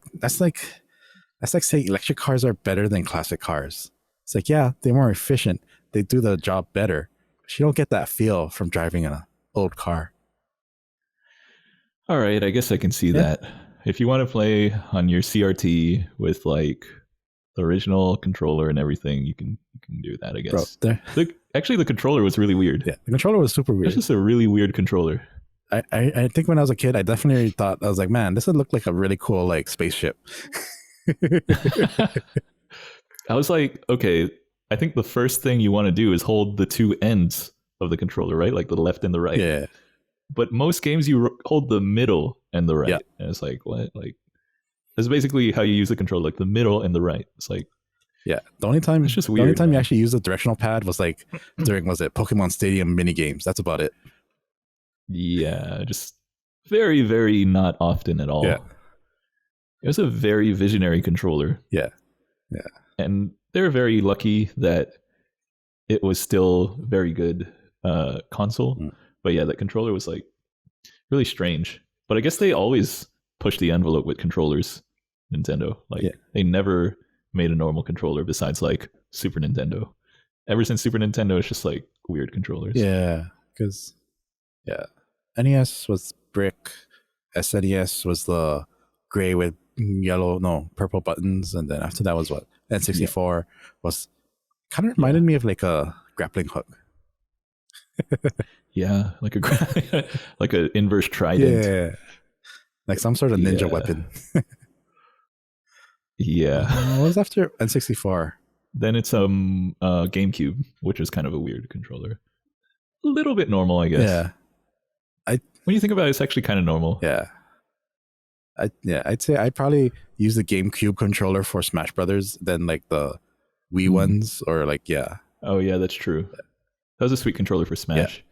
S2: saying electric cars are better than classic cars. It's like, yeah, they're more efficient. They do the job better. But you don't get that feel from driving an old car.
S1: All right, I guess I can see that. If you want to play on your CRT with like the original controller and everything, you can do that, I guess.
S2: Bro,
S1: actually, the controller was really weird.
S2: Yeah, the controller was super weird.
S1: It's just a really weird controller.
S2: I think when I was a kid, I definitely thought, I was like, man, this would look like a really cool like spaceship.
S1: I was like, okay, I think the first thing you want to do is hold the two ends of the controller, right? Like the left and the right.
S2: Yeah.
S1: But most games you hold the middle and the right. Yeah. And it's like, what? Like, that's basically how you use the controller, like the middle and the right. It's like,
S2: yeah. The only time you actually use the directional pad was like during, Pokemon Stadium mini games. That's about it.
S1: Yeah, just very, very not often at all.
S2: Yeah.
S1: It was a very visionary controller.
S2: Yeah.
S1: And they're very lucky that it was still very good console. But yeah, that controller was like really strange. But I guess they always push the envelope with controllers, Nintendo. Like they never made a normal controller besides like Super Nintendo. Ever since Super Nintendo, it's just like weird controllers.
S2: Yeah, because yeah, NES was brick. SNES was the gray with yellow, no, purple buttons, and then after that was what
S1: Yeah,
S2: N64 was. Kind of
S1: yeah,
S2: reminded me of like a grappling hook.
S1: yeah. Like like a inverse trident.
S2: Yeah, like some sort of ninja
S1: Yeah,
S2: weapon.
S1: yeah.
S2: What was after N64?
S1: Then it's GameCube, which is kind of a weird controller. A little bit normal, I guess.
S2: Yeah, I
S1: When you think about it, it's actually kind of normal.
S2: yeah, I'd say I'd probably use the GameCube controller for Smash Brothers than like the Wii
S1: Mm.
S2: ones or like yeah,
S1: Oh yeah, that's true. That was a sweet controller for
S2: yeah,
S1: Smash.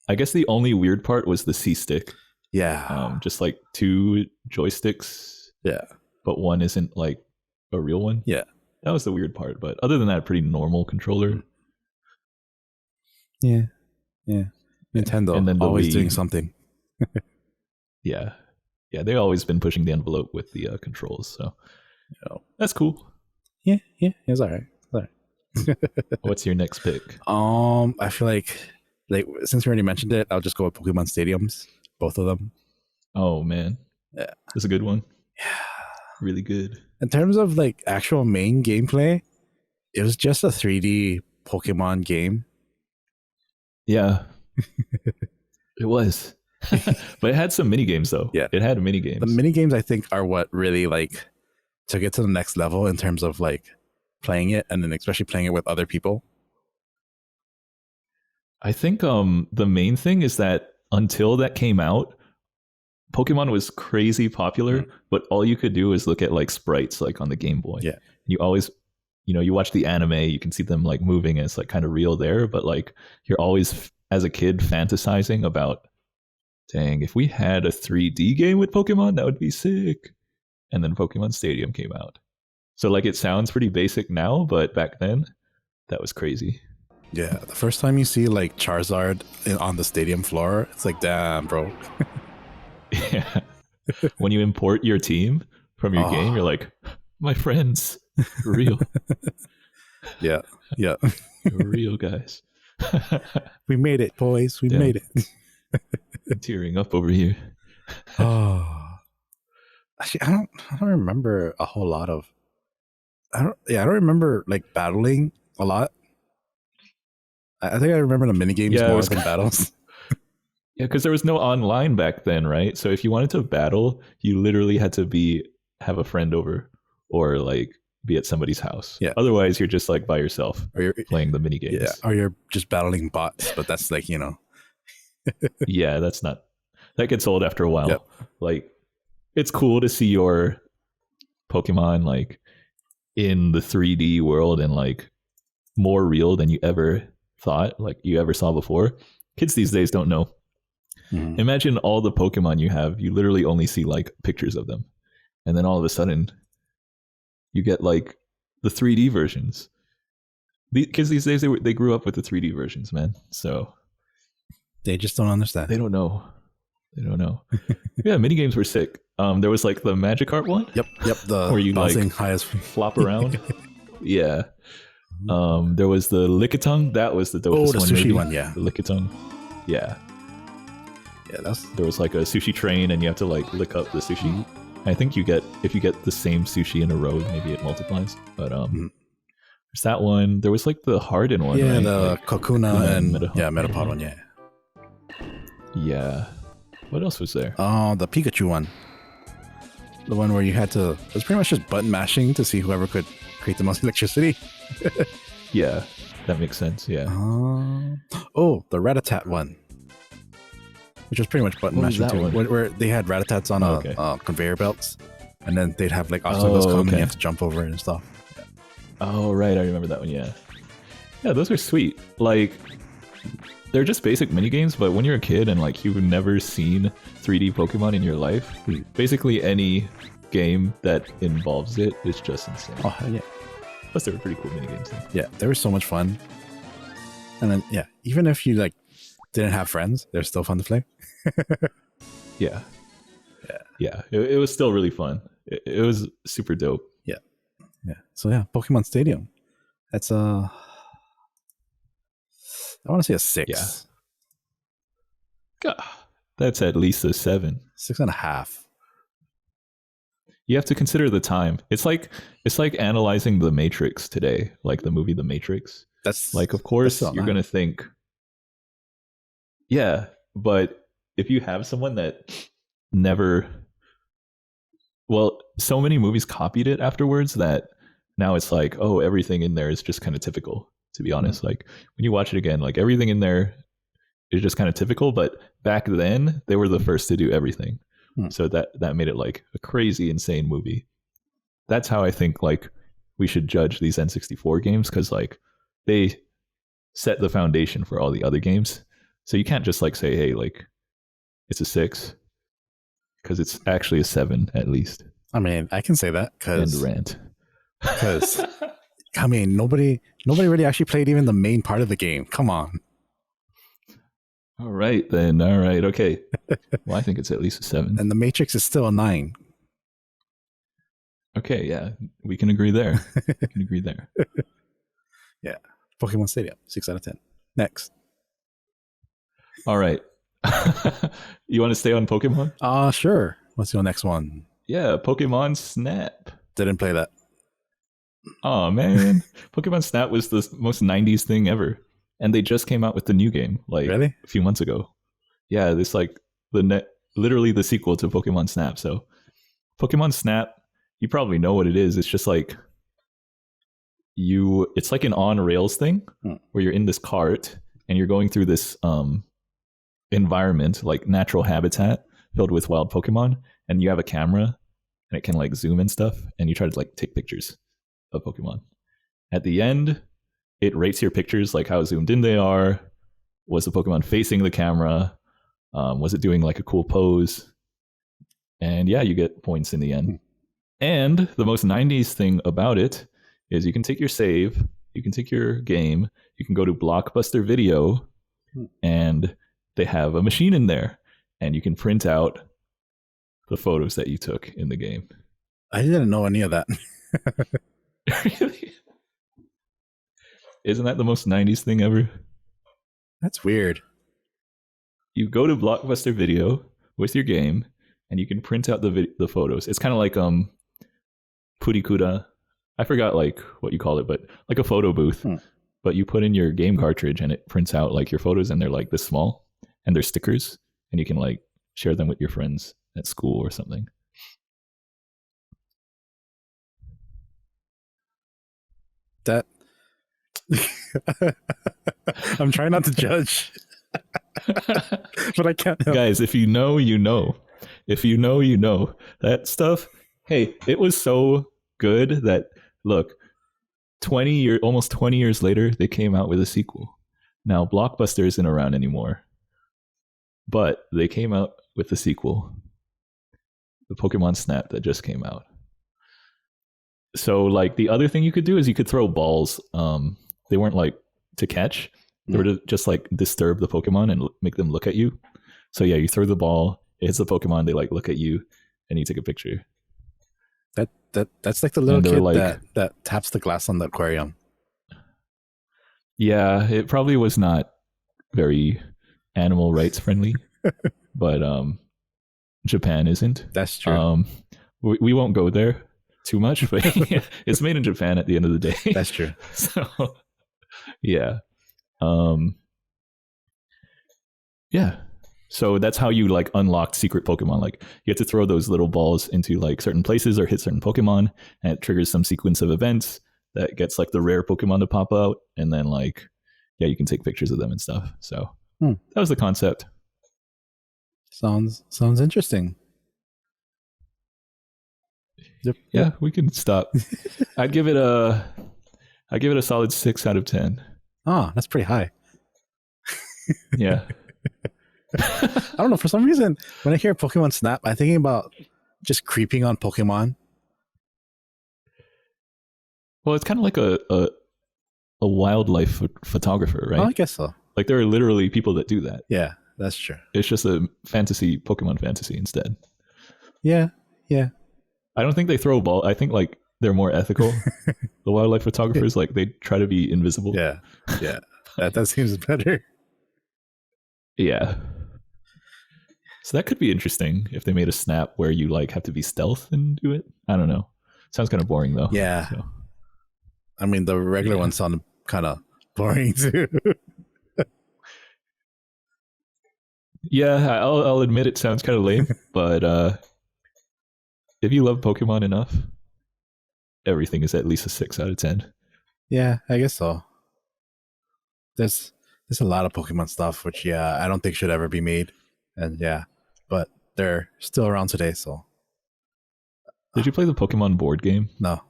S1: I guess the only weird part was the C stick.
S2: yeah,
S1: Just like two joysticks,
S2: yeah,
S1: but one isn't like a real one.
S2: yeah,
S1: That was the weird part. But other than that, pretty normal controller.
S2: yeah, yeah.
S1: Yeah.
S2: Nintendo
S1: And then the
S2: always
S1: Wii.
S2: doing something.
S1: Yeah. Yeah, they've always been pushing the envelope with the controls. So that's cool.
S2: Yeah, it's all right. It's all right.
S1: What's your next pick?
S2: I feel like since we already mentioned it, I'll just go with Pokemon Stadiums, both of them.
S1: Oh man,
S2: Yeah.
S1: that's a good one.
S2: Yeah.
S1: Really good.
S2: In terms of like actual main gameplay, it was just a 3D Pokemon game.
S1: Yeah, it was. But it had some mini games though.
S2: Yeah.
S1: It had mini games.
S2: The mini games I think are what really like took it to the next level in terms of like playing it, and then especially playing it with other people.
S1: I think the main thing is that until that came out, Pokemon was crazy popular, but all you could do is look at like sprites like on the Game Boy.
S2: Yeah.
S1: You always, you watch the anime, you can see them like moving and it's like kind of real there, but like you're always as a kid fantasizing about, dang, if we had a 3D game with Pokemon, that would be sick. And then Pokemon Stadium came out. So like it sounds pretty basic now, but back then that was crazy.
S2: Yeah, the first time you see like Charizard on the stadium floor, it's like, damn, bro.
S1: Yeah. When you import your team from your game, you're like, my friends, for real.
S2: Yeah, yeah.
S1: For real, guys.
S2: We made it, boys. We made it.
S1: I'm tearing up over here.
S2: Oh, actually, I don't remember a whole lot of. I don't remember like battling a lot. I think I remember the mini games more than battles.
S1: Yeah, because there was no online back then, right? So if you wanted to battle, you literally had to have a friend over or like be at somebody's house.
S2: Yeah.
S1: Otherwise, you're just like by yourself
S2: Or you're
S1: playing the mini games.
S2: Yeah, or you're just battling bots, but that's like
S1: Yeah, that gets old after a while.
S2: Yep.
S1: Like, it's cool to see your Pokemon like in the 3D world and like more real than you ever thought, like you ever saw before. Kids these days don't know.
S2: Mhm.
S1: Imagine all the Pokemon you have, you literally only see like pictures of them. And then all of a sudden, you get like the 3D versions. The kids these days, they grew up with the 3D versions, man. So
S2: They just don't understand.
S1: they don't know. Yeah, mini games were sick. There was like the Magikarp one.
S2: Yep. The
S1: Where you,
S2: bouncing
S1: like,
S2: high as
S1: flop around. Yeah. There was the Lickitung. That was the dopest
S2: the
S1: one.
S2: sushi
S1: maybe.
S2: one, yeah.
S1: The Lickitung. Yeah.
S2: Yeah, that's
S1: There was like a sushi train, and you have to like lick up the sushi. I think if you get the same sushi in a row, maybe it multiplies. But there's that one. There was like the Harden one.
S2: yeah,
S1: right?
S2: the
S1: like,
S2: Kokuna and
S1: Metapod.
S2: Metapod one, yeah.
S1: Yeah. What else was there?
S2: Oh, the Pikachu one. The one where you had to, it was pretty much just button mashing to see whoever could create the most electricity.
S1: Yeah, that makes sense. Yeah.
S2: Oh, the Ratatat one. Which was pretty much button
S1: What was
S2: mashing
S1: that
S2: too.
S1: one?
S2: Where they had Ratatats on
S1: Okay.
S2: conveyor belts. And then they'd have like obstacles come and
S1: okay.
S2: you have to jump over it and stuff.
S1: Oh, right. I remember that one. Yeah. Yeah, those are sweet. Like, they're just basic mini games, but when you're a kid and like you've never seen 3D Pokemon in your life, basically any game that involves it is just insane.
S2: Oh, hell yeah.
S1: Plus, they were pretty cool mini games.
S2: Yeah, they were so much fun. And then, yeah, even if you like didn't have friends, they're still fun to play.
S1: Yeah. It was still really fun. It was super dope.
S2: Yeah. So yeah, Pokemon Stadium. That's a. I want to say a
S1: Yeah.
S2: 6,
S1: Gah, that's at least a 7.
S2: 6.5.
S1: You have to consider the time. It's like analyzing The Matrix today, like the movie The Matrix. Like, of
S2: That's
S1: course,
S2: still
S1: you're
S2: 9.
S1: gonna think, yeah, but if you have someone that never, well, so many movies copied it afterwards that now it's like, oh, everything in there is just kind of typical. To be honest, like when you watch it again, like everything in there is just kind of typical. But back then, they were the first to do everything,
S2: Hmm.
S1: so that made it like a crazy, insane movie. That's how I think like we should judge these N64 games, because like they set the foundation for all the other games. So you can't just like say, hey, like it's a 6, because it's actually a 7 at least.
S2: I mean, I can say that
S1: End
S2: because
S1: rant.
S2: I mean, nobody really actually played even the main part of the game. Come on.
S1: All right then. All right. Okay. Well, I think it's at least a 7.
S2: And the Matrix is still a 9.
S1: Okay. Yeah, we can agree there. We can agree there.
S2: Yeah. Pokemon Stadium, 6 out of 10. Next.
S1: All right. You want to stay on Pokemon?
S2: Sure. What's your next one?
S1: Yeah, Pokemon Snap.
S2: Didn't play that.
S1: Oh man, Pokemon Snap was the most '90s thing ever, and they just came out with the new game like
S2: Really?
S1: a few months ago. Yeah, this like literally the sequel to Pokemon Snap. So Pokemon Snap, you probably know what it is. It's just like it's like an on rails thing where you're in this cart and you're going through this environment, like natural habitat filled with wild Pokemon, and you have a camera and it can like zoom and stuff, and you try to like take pictures of Pokemon. At the end, it rates your pictures, like how zoomed in they are. Was the Pokemon facing the camera? Was it doing like a cool pose? And yeah, you get points in the end. And the most 90s thing about it is you can take your save, you can take your game, you can go to Blockbuster Video, and they have a machine in there, and you can print out the photos that you took in the game.
S2: I didn't know any of that.
S1: Really? Isn't that the most 90s thing ever?
S2: That's weird.
S1: You go to Blockbuster Video with your game, and you can print out the photos. It's kind of like Purikuda. I forgot like what you call it, but like a photo booth. But you put in your game cartridge, and it prints out like your photos, and they're like this small, and they're stickers, and you can like share them with your friends at school or something.
S2: That I'm trying not to judge, but I can't help.
S1: Guys, if you know, you know. If you know, you know. That stuff, hey, it was so good that, look, almost 20 years later, they came out with a sequel. Now, Blockbuster isn't around anymore, but they came out with the sequel, the Pokemon Snap that just came out. So, like, the other thing you could do is you could throw balls. They weren't like to catch; they were to just like disturb the Pokemon and make them look at you. So yeah, you throw the ball, it hits the Pokemon, they like look at you, and you take a picture.
S2: That's like the little kid
S1: like,
S2: that taps the glass on the aquarium.
S1: Yeah, it probably was not very animal rights friendly, but Japan isn't.
S2: That's true.
S1: We won't go there too much, but it's made in Japan at the end of the day.
S2: That's true.
S1: So yeah. Yeah. So that's how you like unlocked secret Pokemon. Like you have to throw those little balls into like certain places or hit certain Pokemon, and it triggers some sequence of events that gets like the rare Pokemon to pop out, and then like yeah, you can take pictures of them and stuff. So that was the concept.
S2: Sounds interesting.
S1: Yeah, we can stop. I'd give it a solid 6 out of 10.
S2: Ah, that's pretty high.
S1: Yeah.
S2: I don't know. For some reason, when I hear Pokemon Snap, I'm thinking about just creeping on Pokemon.
S1: Well, it's kind of like a wildlife photographer, right?
S2: Oh, I guess so.
S1: Like there are literally people that do that.
S2: Yeah, that's true.
S1: It's just a Pokemon fantasy instead.
S2: Yeah.
S1: I don't think they throw a ball. I think like they're more ethical. The wildlife photographers, like, they try to be invisible.
S2: Yeah, yeah, that seems better.
S1: Yeah. So that could be interesting if they made a snap where you like have to be stealth and do it. I don't know. Sounds kind of boring though.
S2: Yeah,
S1: So
S2: I mean the regular
S1: yeah.
S2: ones sound kind of boring too.
S1: Yeah, I'll admit it sounds kind of lame, but if you love Pokemon enough, everything is at least a 6 out of 10.
S2: Yeah, I guess so. There's there's a lot of Pokemon stuff which I don't think should ever be made, and but they're still around today. So
S1: Did you play the Pokemon board game?
S2: no,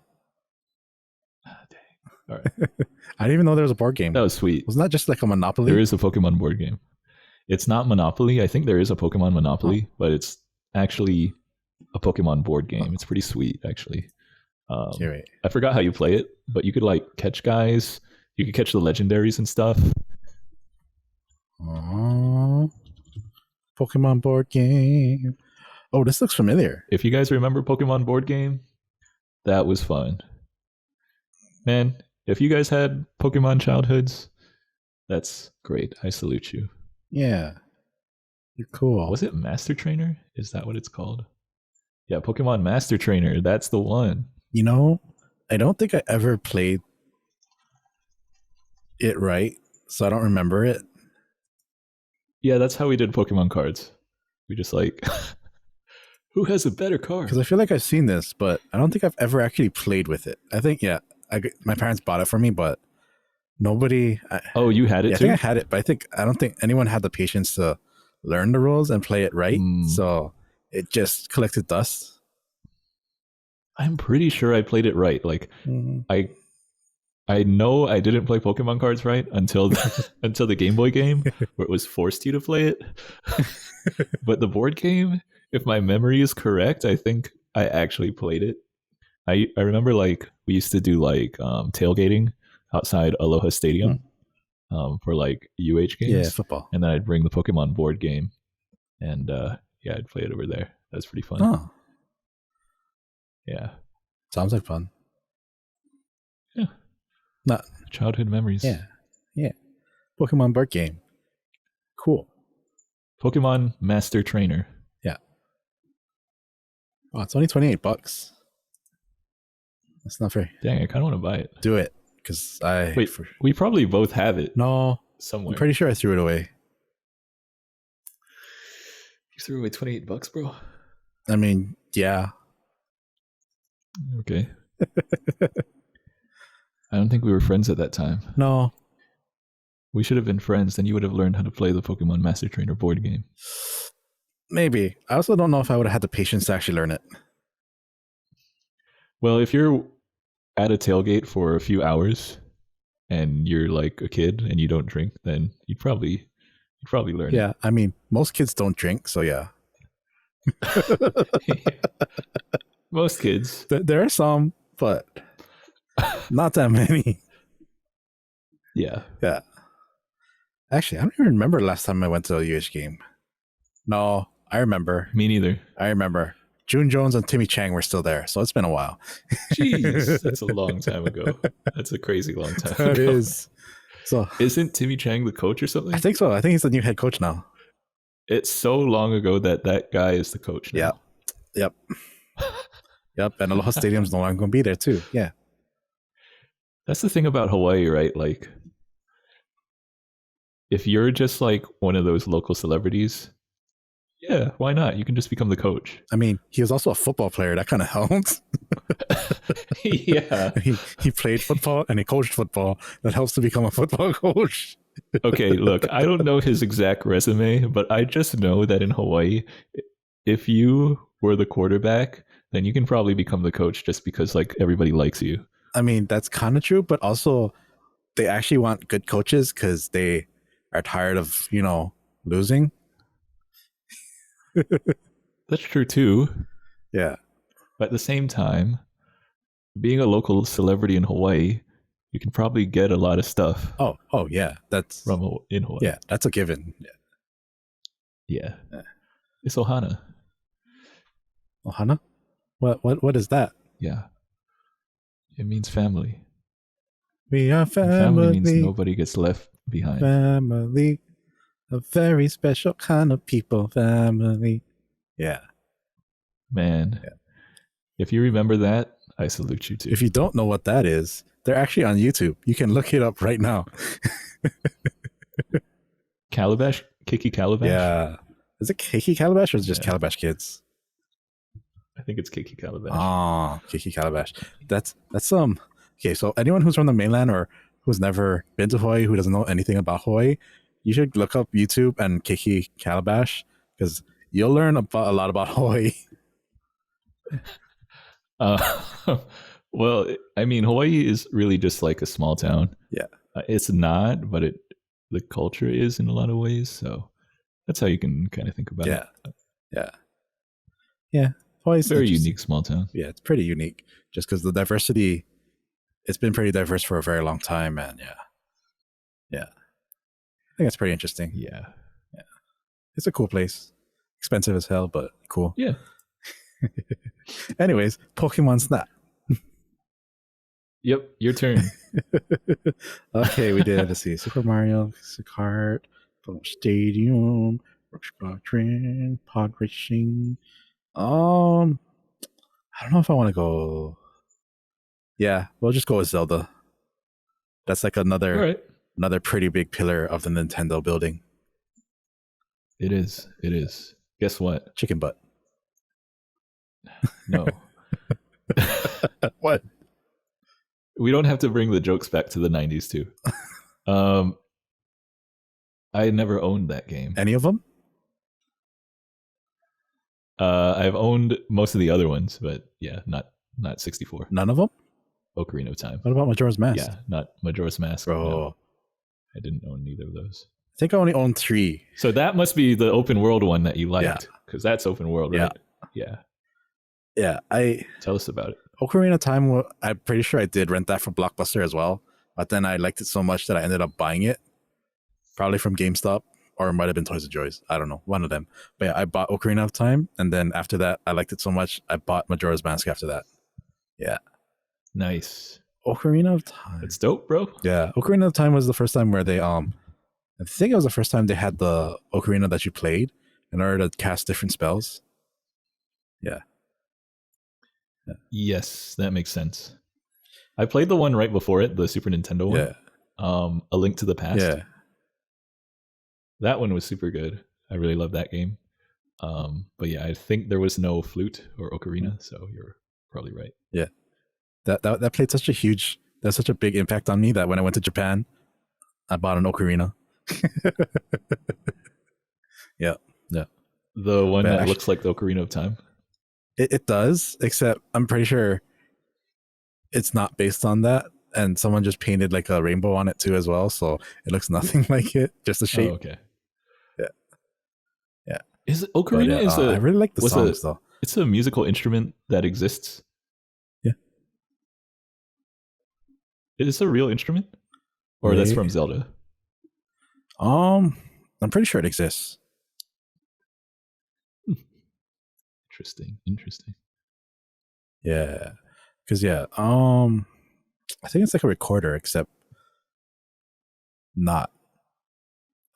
S1: Ah, dang. All right.
S2: I didn't even know there was a board game.
S1: That was sweet.
S2: Wasn't that just like a Monopoly?
S1: There is a Pokemon board game. It's not Monopoly. I think there is a Pokemon Monopoly, but it's actually a Pokemon board game. It's pretty sweet, actually.
S2: Okay, wait.
S1: I forgot how you play it, but you could like catch guys. You could catch the legendaries and stuff.
S2: Pokemon board game. Oh, this looks familiar.
S1: If you guys remember Pokemon board game, that was fun. Man, if you guys had Pokemon childhoods, that's great. I salute you.
S2: Yeah, you're cool.
S1: Was it Master Trainer? Is that what it's called? Yeah, Pokemon Master Trainer. That's the one.
S2: You know, I don't think I ever played it right, so I don't remember it.
S1: Yeah, that's how we did Pokemon cards. We just like, who has a better card?
S2: Because I feel like I've seen this, but I don't think I've ever actually played with it. I think, my parents bought it for me, but nobody.
S1: Oh, you had it
S2: I
S1: too?
S2: think I had it, but I don't think anyone had the patience to learn the rules and play it right. So it just collected dust.
S1: I'm pretty sure I played it right. Like,
S2: Mhm.
S1: I know I didn't play Pokemon cards right until until the Game Boy game where it was forced you to play it. But the board game, if my memory is correct, I think I actually played it. I remember like we used to do like tailgating outside Aloha Stadium for like UH games.
S2: Yeah, football.
S1: And then I'd bring the Pokemon board game and yeah, I'd play it over there. That's pretty fun.
S2: Oh,
S1: Yeah.
S2: sounds like fun.
S1: Yeah.
S2: Not
S1: Childhood memories.
S2: yeah. Pokemon board game. Cool.
S1: Pokemon Master Trainer.
S2: Yeah. Oh, it's only $28. That's not fair.
S1: Dang, I kind of want to buy it.
S2: Do it, because
S1: Wait, we probably both have it
S2: no.
S1: somewhere.
S2: I'm pretty sure I threw it away.
S1: You threw away $28, bro.
S2: I mean, yeah.
S1: Okay. I don't think we were friends at that time.
S2: No.
S1: We should have been friends, then you would have learned how to play the Pokemon Master Trainer board game.
S2: Maybe. I also don't know if I would have had the patience to actually learn it.
S1: Well, if you're at a tailgate for a few hours and you're like a kid and you don't drink, then you'd probably learn
S2: Yeah, I mean, most kids don't drink, so yeah.
S1: it. Most kids.
S2: There are some, but not that many.
S1: Yeah.
S2: Yeah. Actually, I don't even remember the last time I went to a UH game. No, I remember.
S1: Me neither.
S2: I remember. June Jones and Timmy Chang were still there, so it's been a while.
S1: Jeez, that's a long time ago. That's a crazy long time
S2: That
S1: ago.
S2: is. So
S1: Isn't Timmy Chang the coach or something?
S2: I think so. I think he's the new head coach now.
S1: It's so long ago that guy is the coach now.
S2: Yep. Yep. And Aloha Stadium's no longer going to be there too. Yeah.
S1: That's the thing about Hawaii, right? Like, if you're just like one of those local celebrities, yeah, why not? You can just become the coach.
S2: I mean, he was also a football player. That kind of helps.
S1: Yeah.
S2: He played football and he coached football. That helps to become a football coach.
S1: Okay, look, I don't know his exact resume, but I just know that in Hawaii, if you were the quarterback, then you can probably become the coach just because like everybody likes you.
S2: I mean, that's kind of true, but also they actually want good coaches because they are tired of, losing.
S1: That's true too.
S2: Yeah.
S1: But at the same time, being a local celebrity in Hawaii, you can probably get a lot of stuff
S2: Oh yeah. That's
S1: from in Hawaii.
S2: yeah. That's a given.
S1: Yeah. It's Ohana.
S2: Ohana? What is that?
S1: Yeah. It means family.
S2: We are
S1: And family means
S2: family,
S1: nobody gets left behind.
S2: family, a very special kind of people, family. Yeah.
S1: Man,
S2: Yeah.
S1: if you remember that, I salute you too.
S2: If you don't know what that is, they're actually on YouTube. You can look it up right now.
S1: Calabash? Kiki Calabash?
S2: Yeah. Is it Kiki Calabash or is it just
S1: Yeah.
S2: Calabash Kids?
S1: I think it's Kiki Calabash.
S2: Ah, Kiki Calabash. That's okay, so anyone who's from the mainland or who's never been to Hawaii, who doesn't know anything about Hawaii, you should look up YouTube and Kiki Calabash because you'll learn about a lot about Hawaii.
S1: Well, I mean, Hawaii is really just like a small town.
S2: Yeah.
S1: It's not, but the culture is in a lot of ways. So that's how you can kind of think about
S2: Yeah.
S1: it.
S2: Yeah. Yeah. Hawaii's
S1: Very
S2: interesting.
S1: unique small town.
S2: Yeah, it's pretty unique just because the diversity, it's been pretty diverse for a very long time. And yeah. Yeah. I think it's pretty interesting.
S1: Yeah.
S2: Yeah. It's a cool place. Expensive as hell, but cool.
S1: Yeah.
S2: Anyways, Pokemon Snap.
S1: Yep. Your turn.
S2: Okay, we did. Let's see. Super Mario Kart, Stadium, Rush Train, Pod Racing. I don't know if I want to go. Yeah, we'll just go with Zelda. That's like
S1: All right.
S2: another pretty big pillar of the Nintendo building.
S1: It is. It is. Guess what?
S2: Chicken butt.
S1: No.
S2: What?
S1: We don't have to bring the jokes back to the 90s too. I never owned that game.
S2: Any of them?
S1: I've owned most of the other ones, but yeah, not 64.
S2: None of them?
S1: Ocarina of Time.
S2: What about Majora's Mask?
S1: Yeah, not Majora's Mask.
S2: Bro.
S1: No, I didn't own neither of those.
S2: I think I only own 3.
S1: So that must be the open world one that you liked, because that's open world, right? Yeah.
S2: Yeah,
S1: Tell us about it.
S2: Ocarina of Time, I'm pretty sure I did rent that from Blockbuster as well. But then I liked it so much that I ended up buying it. Probably from GameStop, or it might have been Toys R Joy's. I don't know. One of them. But yeah, I bought Ocarina of Time. And then after that, I liked it so much, I bought Majora's Mask after that. Yeah.
S1: Nice.
S2: Ocarina of Time.
S1: It's dope, bro.
S2: Yeah. Ocarina of Time was the first time where they, I think it was the first time they had the Ocarina that you played in order to cast different spells. Yeah.
S1: Yes, that makes sense. I played the one right before it, the Super Nintendo one.
S2: Yeah.
S1: A Link to the Past.
S2: Yeah.
S1: That one was super good. I really love that game. But yeah, I think there was no flute or ocarina, so you're probably right.
S2: Yeah. That played that's such a big impact on me that when I went to Japan, I bought an ocarina. Yeah.
S1: The one
S2: But
S1: that
S2: actually,
S1: looks like the Ocarina of Time.
S2: it does, except I'm pretty sure it's not based on that. And someone just painted like a rainbow on it too as well. So it looks nothing like it, just the shape.
S1: Oh, okay.
S2: Yeah.
S1: Is it, Ocarina is
S2: I really like the songs though.
S1: It's a musical instrument that exists.
S2: Yeah.
S1: Is it a real instrument? Or that's from Zelda?
S2: I'm pretty sure it exists.
S1: Interesting.
S2: Yeah. Because I think it's like a recorder, except not.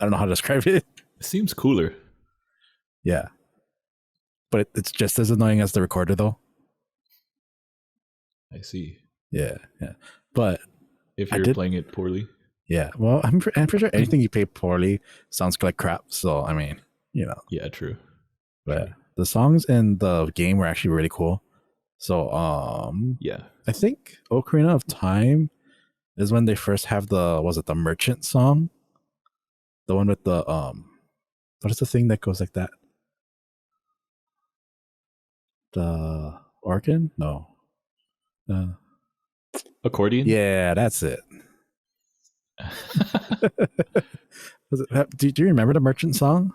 S2: I don't know how to describe it.
S1: It seems cooler.
S2: Yeah. But it's just as annoying as the recorder though.
S1: I see.
S2: Yeah. But
S1: if you're playing it poorly.
S2: Yeah. Well, I'm pretty sure anything you play poorly sounds like crap. So I mean,
S1: Yeah, true.
S2: But the songs in the game were actually really cool. So
S1: yeah.
S2: I think Ocarina of Time is when they first have the merchant song? The one with the what is the thing that goes like that? The organ? No.
S1: Accordion?
S2: Yeah, that's it. Do you remember the merchant song?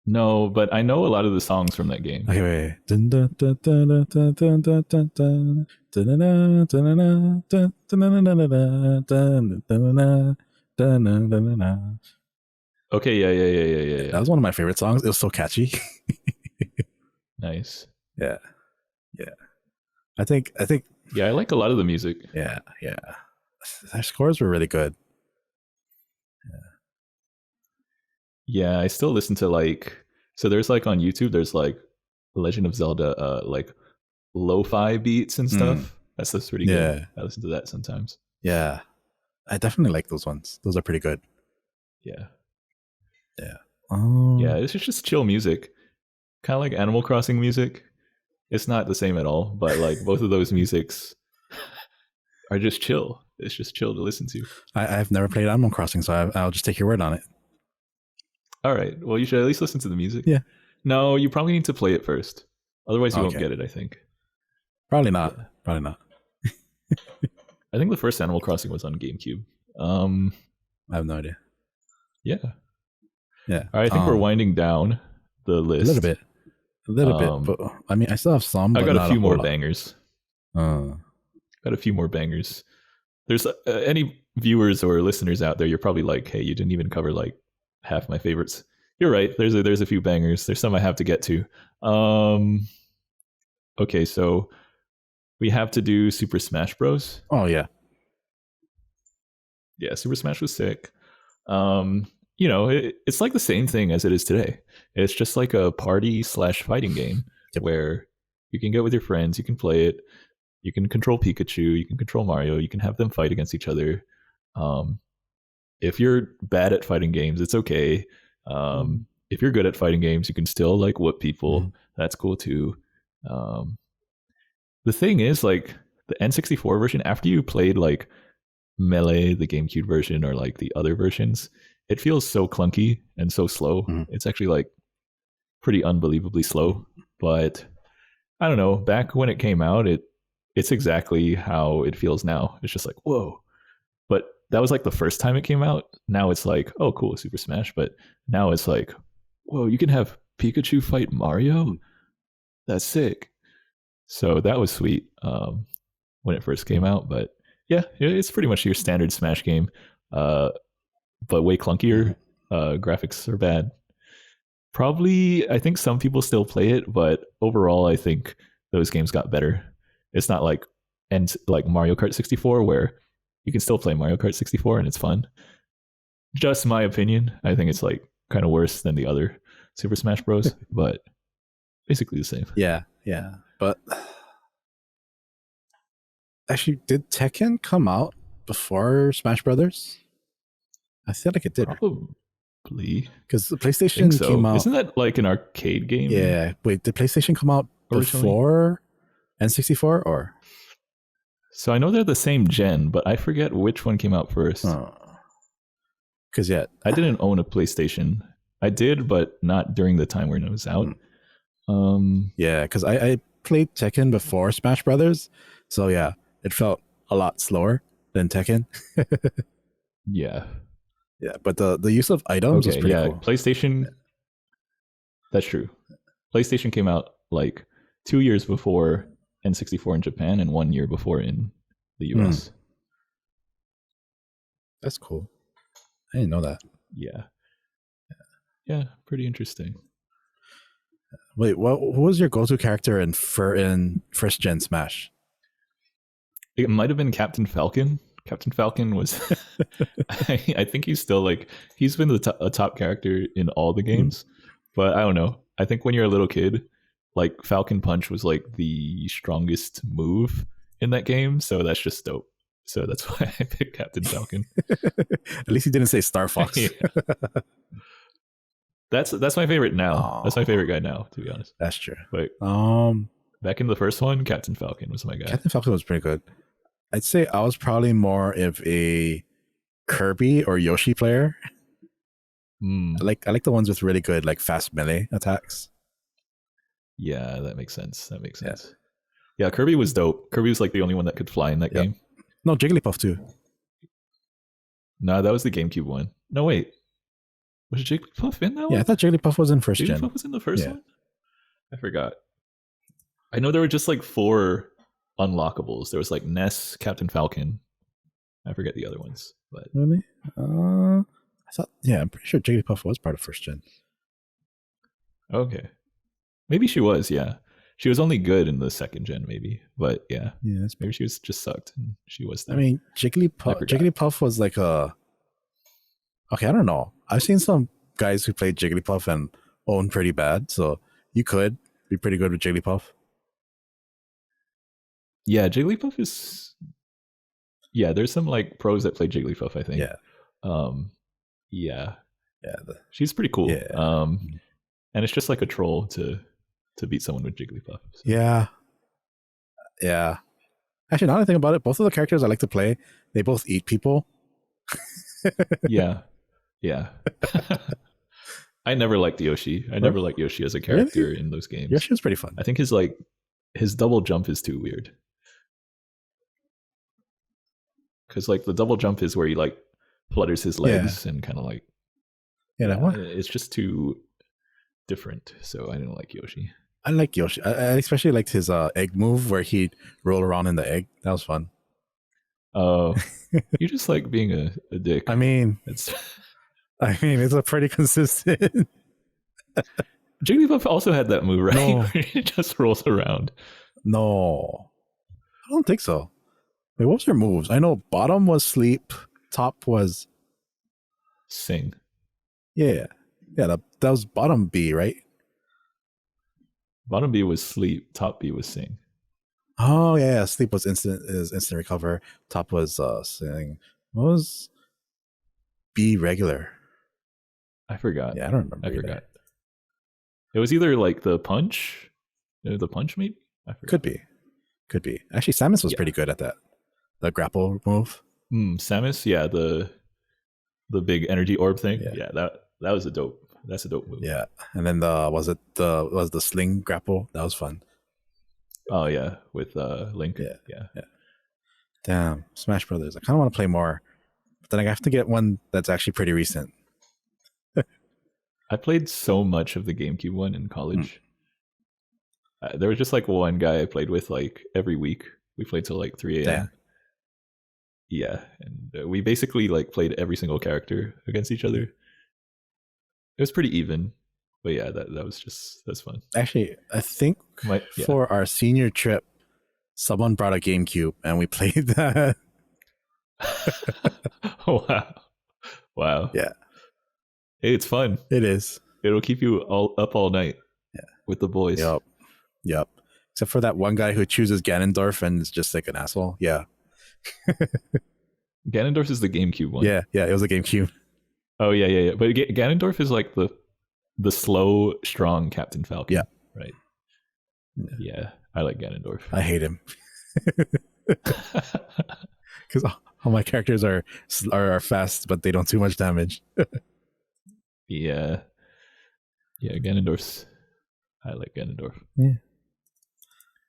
S1: No, but I know a lot of the songs from that game.
S2: Okay, wait.
S1: Okay, yeah.
S2: That was one of my favorite songs. It was so catchy.
S1: Nice.
S2: Yeah. I think
S1: Yeah, I like a lot of the music.
S2: Yeah, yeah. Their scores were really good.
S1: Yeah, I still listen to like so there's like on YouTube there's like Legend of Zelda like lo-fi beats and
S2: Mm,
S1: stuff. That's pretty good.
S2: yeah,
S1: I listen to that sometimes.
S2: yeah. I definitely like those ones. Those are pretty good.
S1: Yeah.
S2: Yeah.
S1: Yeah, it's just chill music. Kind of like Animal Crossing music. It's not the same at all, but like both of those musics are just chill. It's just chill to listen to.
S2: I've never played Animal Crossing, so I'll just take your word on it.
S1: All right. Well, you should at least listen to the music.
S2: Yeah.
S1: No, you probably need to play it first. Otherwise, you won't
S2: Okay.
S1: get it, I think.
S2: Probably not.
S1: Yeah.
S2: Probably not.
S1: I think the first Animal Crossing was on GameCube.
S2: I have no idea.
S1: Yeah.
S2: Yeah.
S1: All right, I think we're winding down the
S2: A little
S1: list.
S2: bit. A little bit. But I mean, I still have some,
S1: I
S2: but
S1: got a
S2: not a
S1: few
S2: whole
S1: more
S2: lot.
S1: bangers.
S2: Uh,
S1: Got a few more bangers. There's any viewers or listeners out there, you're probably like, hey, you didn't even cover like half my favorites. You're right. There's a few bangers. There's some I have to get to. Okay, so we have to do Super Smash Bros.
S2: oh, yeah.
S1: Yeah, Super Smash was sick. You know, it's like the same thing as it is today. It's just like a party slash fighting game
S2: Yep.
S1: where you can get with your friends, you can play it, you can control Pikachu, you can control Mario, you can have them fight against each other. If you're bad at fighting games, it's okay. If you're good at fighting games, you can still like whoop people.
S2: Mhm.
S1: That's cool too. Um, the thing is, like the N64 version, after you played like Melee, the GameCube version, or like the other versions, it feels so clunky and so slow.
S2: Mhm.
S1: It's actually like pretty unbelievably slow. But I don't know. Back when it came out, it's exactly how it feels now. It's just like whoa. But that was like the first time it came out. Now it's like oh cool, Super Smash. But now it's like whoa, you can have Pikachu fight Mario. That's sick. So that was sweet when it first came out. But yeah, it's pretty much your standard Smash game, but way clunkier. Graphics are bad. Probably, I think some people still play it, but overall, I think those games got better. It's not like and like Mario Kart 64 where you can still play Mario Kart 64 and it's fun. Just my opinion. I think it's like kind of worse than the other Super Smash Bros, but basically the same.
S2: Yeah, yeah. But actually, did Tekken come out before Smash Brothers? I feel like it did.
S1: Probably.
S2: Because the
S1: I think
S2: PlayStation
S1: so.
S2: came out.
S1: Isn't that like an arcade game?
S2: Yeah. Wait, did PlayStation come out
S1: Originally?
S2: before N64 or?
S1: So I know they're the same gen, but I forget which one came out first.
S2: Because yeah,
S1: I didn't own a PlayStation. I did, but not during the time when it was out.
S2: yeah, because I played Tekken before Smash Brothers, so yeah, it felt a lot slower than Tekken.
S1: Yeah.
S2: Yeah, but the use of items was
S1: Okay,
S2: pretty
S1: yeah.
S2: cool.
S1: PlayStation. That's true. PlayStation came out like 2 years before N64 in Japan and 1 year before in the US.
S2: That's cool. I didn't know that.
S1: Yeah. Yeah, pretty interesting.
S2: Wait, who was your go-to character in first gen Smash?
S1: It might have been Captain Falcon. Captain Falcon was, I think he's still like, he's been a top character in all the games, but I don't know. I think when you're a little kid, like Falcon Punch was like the strongest move in that game, so that's just dope. So that's why I picked Captain Falcon.
S2: At least he didn't say Star Fox.
S1: Yeah. That's my favorite now. That's my favorite guy now, to be honest.
S2: That's true.
S1: But back in the first one, Captain Falcon was my guy.
S2: Captain Falcon was pretty good. I'd say I was probably more of a Kirby or Yoshi player. I like the ones with really good like fast melee attacks.
S1: Yeah, that makes sense. That makes sense. Yeah, Kirby was dope. Kirby was like the only one that could fly in that game.
S2: No, Jigglypuff too.
S1: No, that was the GameCube one. No, wait. Was Jigglypuff in that one?
S2: Yeah, I thought Jigglypuff was in first gen.
S1: Jigglypuff was in the first one? I forgot. I know there were just like 4 unlockables. There was like Ness, Captain Falcon. I forget the other ones. But
S2: really? I thought, yeah, I'm pretty sure Jigglypuff was part of first gen.
S1: Okay. Maybe she was, yeah. She was only good in the second gen, maybe, but yeah,
S2: Yeah, that's,
S1: maybe she was just sucked and she was
S2: I
S1: there.
S2: mean,
S1: I forgot.
S2: Jigglypuff was like a. Okay, I don't know. I've seen some guys who played Jigglypuff and own pretty bad, so you could be pretty good with Jigglypuff.
S1: Yeah, Jigglypuff is. Yeah, there's some like pros that play Jigglypuff. I think.
S2: Yeah,
S1: Um, yeah,
S2: yeah,
S1: she's pretty cool.
S2: yeah,
S1: And it's just like a troll to beat someone with Jigglypuff. So.
S2: yeah, yeah. Actually, now that I think about it, both of the characters I like to play, they both eat people.
S1: Yeah, yeah. I never liked Yoshi. I never liked Yoshi as a character
S2: Really?
S1: in those games.
S2: Yoshi was pretty fun.
S1: I think his double jump is too weird. Because like the double jump is where he like flutters his legs and kind of like it's just too different. So I didn't like Yoshi.
S2: I like Yoshi. I especially liked his egg move where he'd roll around in the egg. That was fun.
S1: Oh, you just like being a dick.
S2: I mean,
S1: it's
S2: it's a pretty consistent.
S1: Jigglypuff also had that move, right?
S2: No.
S1: Where he just rolls around.
S2: No, I don't think so. Wait, what was their moves? I know bottom was sleep, top was
S1: Sing.
S2: yeah. That was bottom B, right?
S1: Bottom B was sleep. Top B was sing.
S2: Oh yeah, sleep was instant recover. Top was sing. What was B regular?
S1: I forgot.
S2: Yeah, I don't remember.
S1: I forgot. It was either like the punch, maybe.
S2: Could be. Actually, Samus was pretty good at that. The grapple move.
S1: Samus, yeah, the big energy orb thing.
S2: Yeah,
S1: that was a dope. That's a dope move.
S2: Yeah, and then the sling grapple? That was fun.
S1: Oh yeah, with Link.
S2: Yeah. Damn, Smash Brothers. I kind of want to play more, but then I have to get one that's actually pretty recent.
S1: I played so much of the GameCube one in college. There was just like one guy I played with like every week. We played till like 3 a.m.
S2: Damn.
S1: Yeah, and we basically like played every single character against each other. It was pretty even, but yeah, that's fun.
S2: Actually, I think for our senior trip, someone brought a GameCube and we played that.
S1: Wow.
S2: Yeah.
S1: Hey, it's fun.
S2: It is.
S1: It'll keep you up all night.
S2: Yeah.
S1: With the boys.
S2: Yep. Except for that one guy who chooses Ganondorf and is just like an asshole. Yeah.
S1: Ganondorf is the GameCube one.
S2: Yeah, it was a GameCube.
S1: Oh yeah. But Ganondorf is like the slow, strong Captain Falcon.
S2: Yeah.
S1: Right. Yeah, I like Ganondorf.
S2: I hate him because all my characters are fast, but they don't do much damage.
S1: Yeah, Ganondorf's. I like Ganondorf.
S2: Yeah.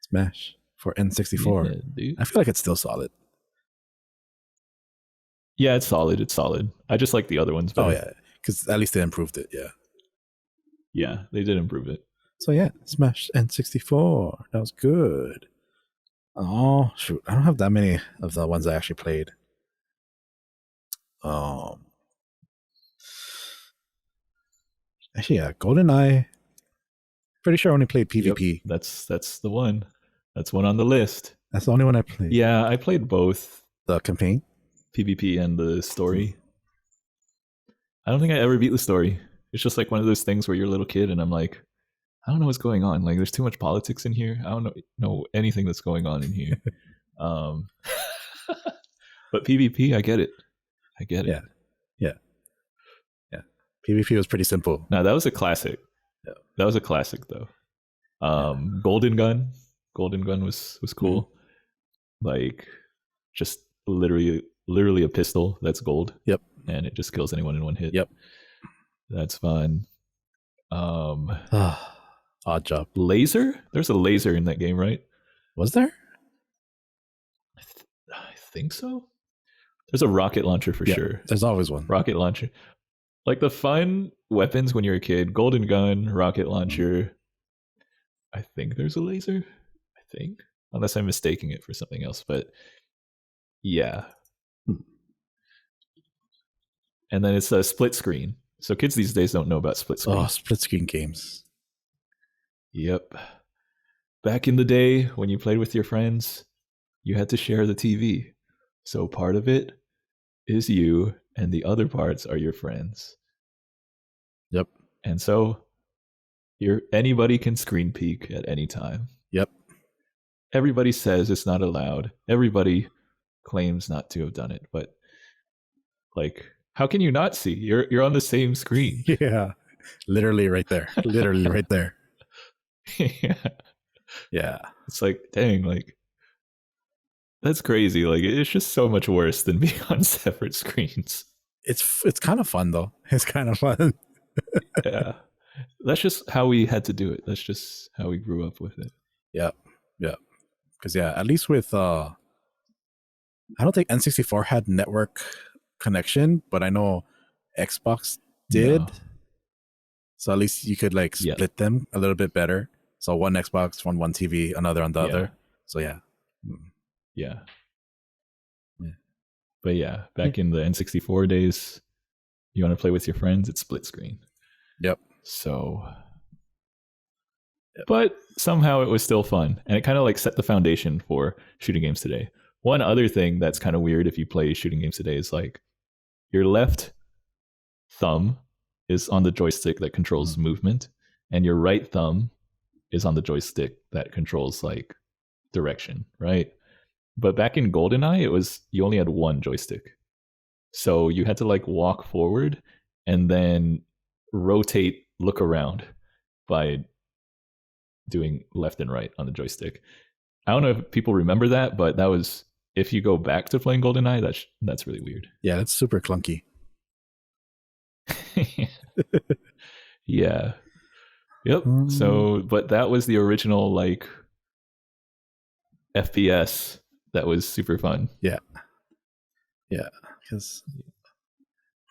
S2: Smash for N64. Yeah, I feel like it's still solid.
S1: Yeah, it's solid. I just like the other ones better.
S2: Oh yeah, because at least they improved it.
S1: Yeah, they did improve it.
S2: So yeah, Smash N64. That was good. Oh shoot, I don't have that many of the ones I actually played. Actually, yeah, GoldenEye. Pretty sure I only played PvP.
S1: Yep, that's the one. That's one on the list.
S2: That's the only one I played.
S1: Yeah, I played both.
S2: The campaign?
S1: PvP and the story. I don't think I ever beat the story. It's just like one of those things where you're a little kid and I'm like, I don't know what's going on. Like there's too much politics in here. I don't know anything that's going on in here. But PvP, I get it.
S2: Yeah. PvP was pretty simple.
S1: No, that was a classic. Yeah. That was a classic though. Golden Gun was cool. Mm-hmm. Like just literally a pistol that's gold.
S2: Yep.
S1: And it just kills anyone in one hit.
S2: Yep.
S1: That's fun.
S2: Odd job.
S1: Laser? There's a laser in that game, right?
S2: Was there?
S1: I think so. There's a rocket launcher for sure.
S2: There's always one.
S1: Rocket launcher. Like the fun weapons when you're a kid, golden gun, rocket launcher. I think there's a laser. I think. Unless I'm mistaking it for something else. But yeah. And then it's a split screen. So kids these days don't know about split screen.
S2: Oh, split screen games.
S1: Yep. back in the day when you played with your friends, you had to share the TV. So part of it is you, and the other parts are your friends.
S2: Yep.
S1: And so anybody can screen peek at any time.
S2: Yep.
S1: Everybody says it's not allowed. Everybody claims not to have done it, but like, how can you not see? You're on the same screen.
S2: Yeah. Literally right there. Literally right there.
S1: Yeah.
S2: Yeah.
S1: It's like, dang, like that's crazy. Like it's just so much worse than being on separate screens.
S2: It's kind of fun though. It's kind of fun.
S1: Yeah. That's just how we had to do it. That's just how we grew up with it.
S2: Yeah. Yeah. Because yeah, at least with I don't think N64 had network connection, but I know Xbox did.
S1: No.
S2: So at least you could like split them a little bit better. So one Xbox, one TV, another on the other. So yeah.
S1: Yeah. But yeah, back in the N64 days, you want to play with your friends, it's split screen.
S2: Yep.
S1: So, but somehow it was still fun, and it kind of like set the foundation for shooting games today. One other thing that's kind of weird if you play shooting games today is like your left thumb is on the joystick that controls movement, and your right thumb is on the joystick that controls like direction, right? But back in GoldenEye, it was you only had one joystick. So you had to like walk forward and then rotate, look around by doing left and right on the joystick. I don't know if people remember that, but that was, if you go back to playing GoldenEye, that's really weird.
S2: Yeah, that's super clunky.
S1: Yeah. Yep. So, but that was the original like FPS that was super fun.
S2: Yeah. Yeah. Because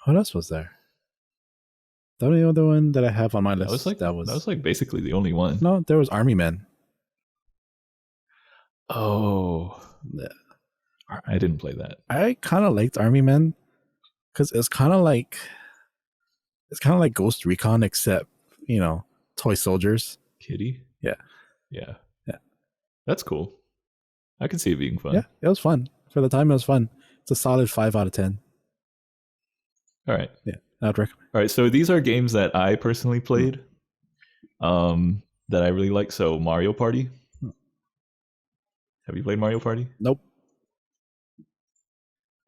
S2: what else was there? The only other one that I have on my list
S1: that was like basically the only one.
S2: No, there was Army Men.
S1: Oh, yeah. I didn't play that.
S2: I kind of liked Army Men because it's kind of like Ghost Recon, except toy soldiers.
S1: Kitty.
S2: Yeah.
S1: That's cool. I can see it being fun.
S2: Yeah, it was fun for the time. It was fun. It's a solid 5 out of 10.
S1: All right.
S2: Yeah, I'd recommend.
S1: All right. So these are games that I personally played, that I really like. So Mario Party. Have you played Mario Party?
S2: Nope.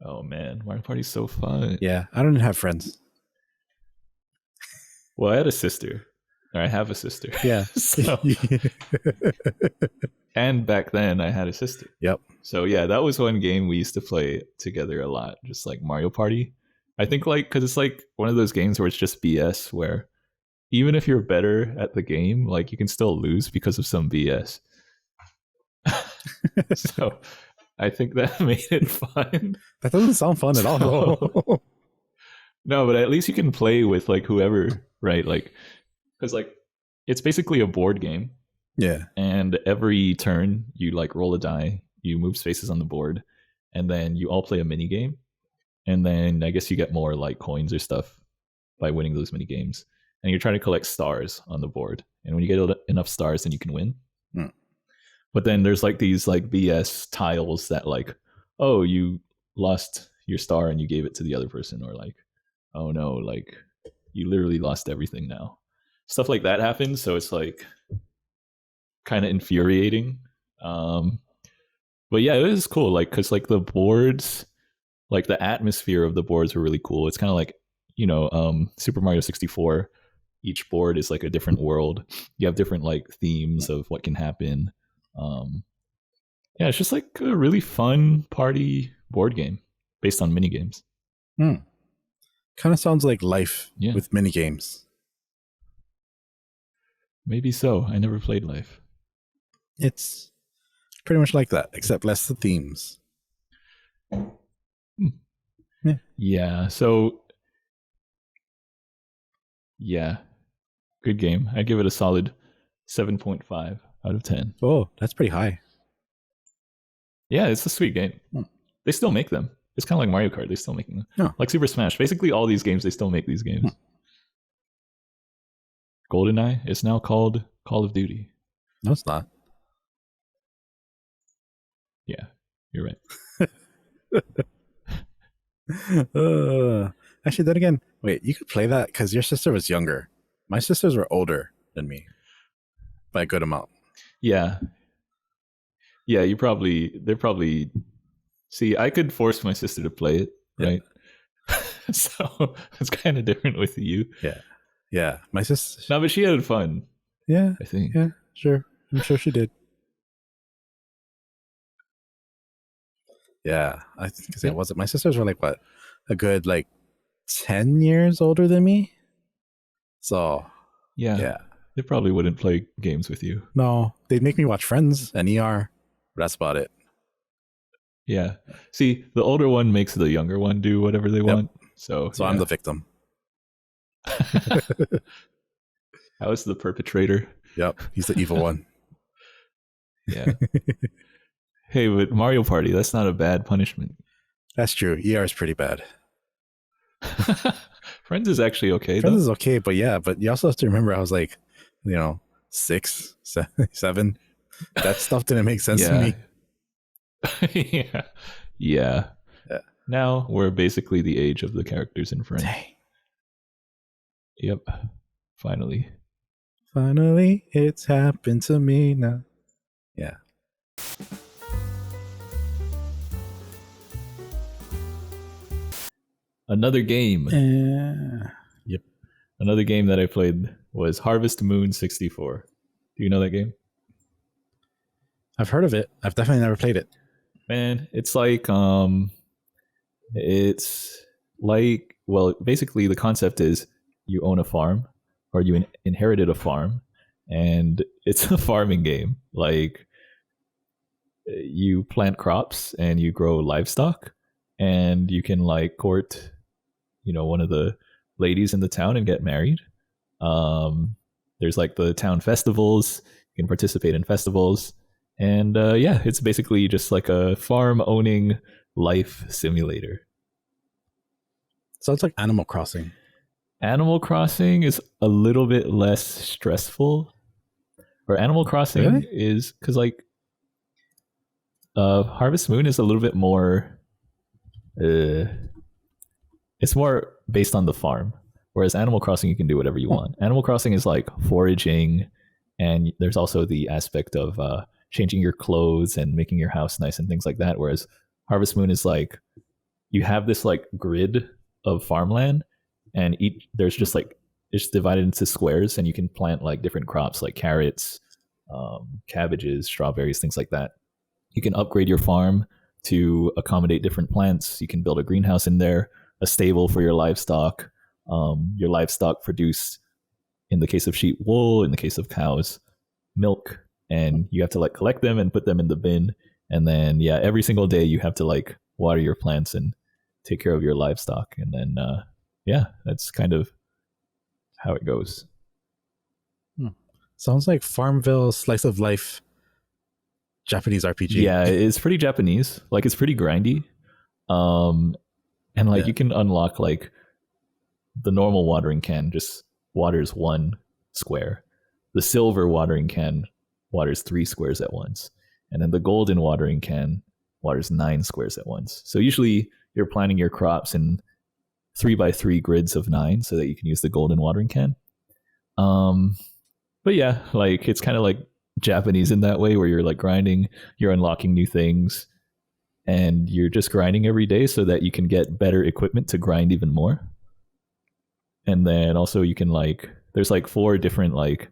S1: Oh man, Mario Party's so fun.
S2: Yeah, I don't have friends.
S1: Well, I had a sister. Or I have a sister.
S2: Yeah.
S1: So, and back then I had a sister.
S2: Yep.
S1: So yeah, that was one game we used to play together a lot, just like Mario Party. I think like because it's like one of those games where it's just BS, where even if you're better at the game, like you can still lose because of some BS. So I think that made it fun.
S2: That doesn't sound fun at all.
S1: No, but at least you can play with like whoever, right? Like, because like it's basically a board game.
S2: Yeah.
S1: And every turn you like roll a die, you move spaces on the board, and then you all play a mini game. And then I guess you get more like coins or stuff by winning those mini games. And you're trying to collect stars on the board. And when you get enough stars, then you can win. But then there's like these like BS tiles that like, oh, you lost your star and you gave it to the other person, or like, oh no, like you literally lost everything now. Stuff like that happens, so it's like kind of infuriating. But yeah, it is cool, like because like the boards, like the atmosphere of the boards were really cool. It's kind of like Super Mario 64. Each board is like a different world. You have different like themes of what can happen. Yeah, it's just like a really fun party board game based on mini games.
S2: Kind of sounds like life with mini games.
S1: Maybe so. I never played Life.
S2: It's pretty much like that, except less the themes.
S1: Yeah. So yeah, good game. I'd give it a solid 7.5 out of 10.
S2: Oh, that's pretty high.
S1: Yeah, it's a sweet game. They still make them. It's kind of like Mario Kart. They're still making them.
S2: Oh.
S1: Like Super Smash. Basically, all these games, they still make these games. GoldenEye is now called Call of Duty.
S2: No, it's not.
S1: Yeah, you're right.
S2: uh, actually, then again, wait, you could play that because your sister was younger. My sisters were older than me by a good amount.
S1: Yeah, yeah. They're probably. See, I could force my sister to play it,
S2: Yeah,
S1: right? So it's kind of different with you.
S2: yeah, yeah. My sister.
S1: No, but she had fun.
S2: Yeah,
S1: I think.
S2: yeah, sure. I'm sure she did. Yeah, I think
S1: Yeah,
S2: it was it. My sisters were like what, a good like 10 years older than me. So
S1: yeah.
S2: yeah,
S1: They probably wouldn't play games with you.
S2: no, they'd make me watch Friends and ER. But that's about it.
S1: Yeah. See, the older one makes the younger one do whatever they
S2: Yep.
S1: want. So
S2: So I'm
S1: yeah.
S2: the victim.
S1: I was the perpetrator.
S2: Yep, he's the evil one.
S1: Yeah. Hey, but Mario Party, that's not a bad punishment.
S2: That's true. ER is pretty bad.
S1: Friends is actually okay
S2: Friends
S1: though.
S2: is okay, but yeah, but you also have to remember I was like, 6, 7. That stuff didn't make sense to
S1: Yeah.
S2: me.
S1: Yeah. Yeah.
S2: Yeah.
S1: Now we're basically the age of the characters in Friends.
S2: Dang.
S1: Yep. Finally.
S2: Finally, it's happened to me now. Yeah.
S1: Another game.
S2: Yep.
S1: Another game that I played was Harvest Moon 64. Do you know that game?
S2: I've heard of it. I've definitely never played it.
S1: Man, it's like, well, basically the concept is you own a farm or you inherited a farm, and it's a farming game. Like, you plant crops and you grow livestock, and you can like court, one of the ladies in the town and get married. There's like the town festivals. You can participate in festivals, and yeah, it's basically just like a farm owning life simulator.
S2: Sounds like Animal Crossing.
S1: Animal Crossing is a little bit less stressful. Or Animal Crossing
S2: Really?
S1: is because like Harvest Moon is a little bit more. Uh, it's more based on the farm, whereas Animal Crossing you can do whatever you
S2: Huh.
S1: want. Animal Crossing is like foraging, and there's also the aspect of changing your clothes and making your house nice and things like that. Whereas Harvest Moon is like you have this like grid of farmland, and there's just like it's divided into squares, and you can plant like different crops like carrots, cabbages, strawberries, things like that. You can upgrade your farm to accommodate different plants. You can build a greenhouse in there, a stable for your livestock. Your livestock produce, in the case of sheep, wool. In the case of cows, milk. And you have to like collect them and put them in the bin. And then yeah, every single day you have to like water your plants and take care of your livestock. And then yeah, that's kind of how it goes.
S2: Sounds like Farmville slice of life Japanese RPG.
S1: Yeah, it's pretty Japanese. Like it's pretty grindy. And like
S2: Yeah.
S1: you can unlock like the normal watering can just waters one square. The silver watering can waters 3 squares at once. And then the golden watering can waters 9 squares at once. So usually you're planting your crops in 3x3 grids of 9 so that you can use the golden watering can. But yeah, like it's kind of like Japanese in that way where you're like grinding, you're unlocking new things, and you're just grinding every day so that you can get better equipment to grind even more. And then also you can like there's like 4 different like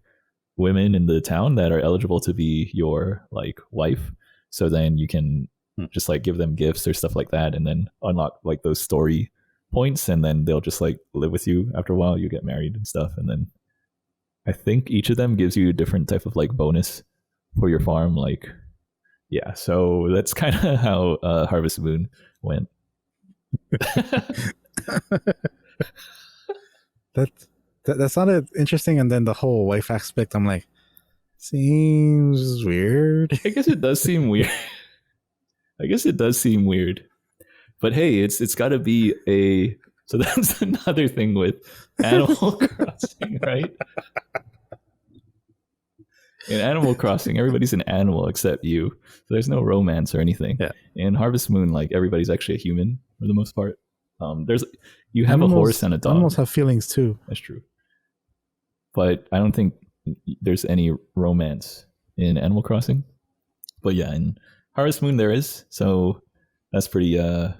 S1: women in the town that are eligible to be your like wife. So then you can just like give them gifts or stuff like that, and then unlock like those story points, and then they'll just like live with you after a while. You get married and stuff, and then I think each of them gives you a different type of like bonus for your farm. Like, yeah, so that's kind of how Harvest Moon went.
S2: That sounded interesting, and then the whole wife aspect, I'm like, seems weird.
S1: I guess it does seem weird. I guess it does seem weird, but hey, it's got to be a. So that's another thing with Animal Crossing, right? In Animal Crossing, everybody's an animal except you. So there's no romance or anything.
S2: Yeah.
S1: In Harvest Moon, like everybody's actually a human for the most part. There's you have a horse
S2: Animals
S1: and a dog.
S2: animals have feelings too.
S1: That's true, but I don't think there's any romance in Animal Crossing. But yeah, in Harvest Moon there is. So that's pretty. I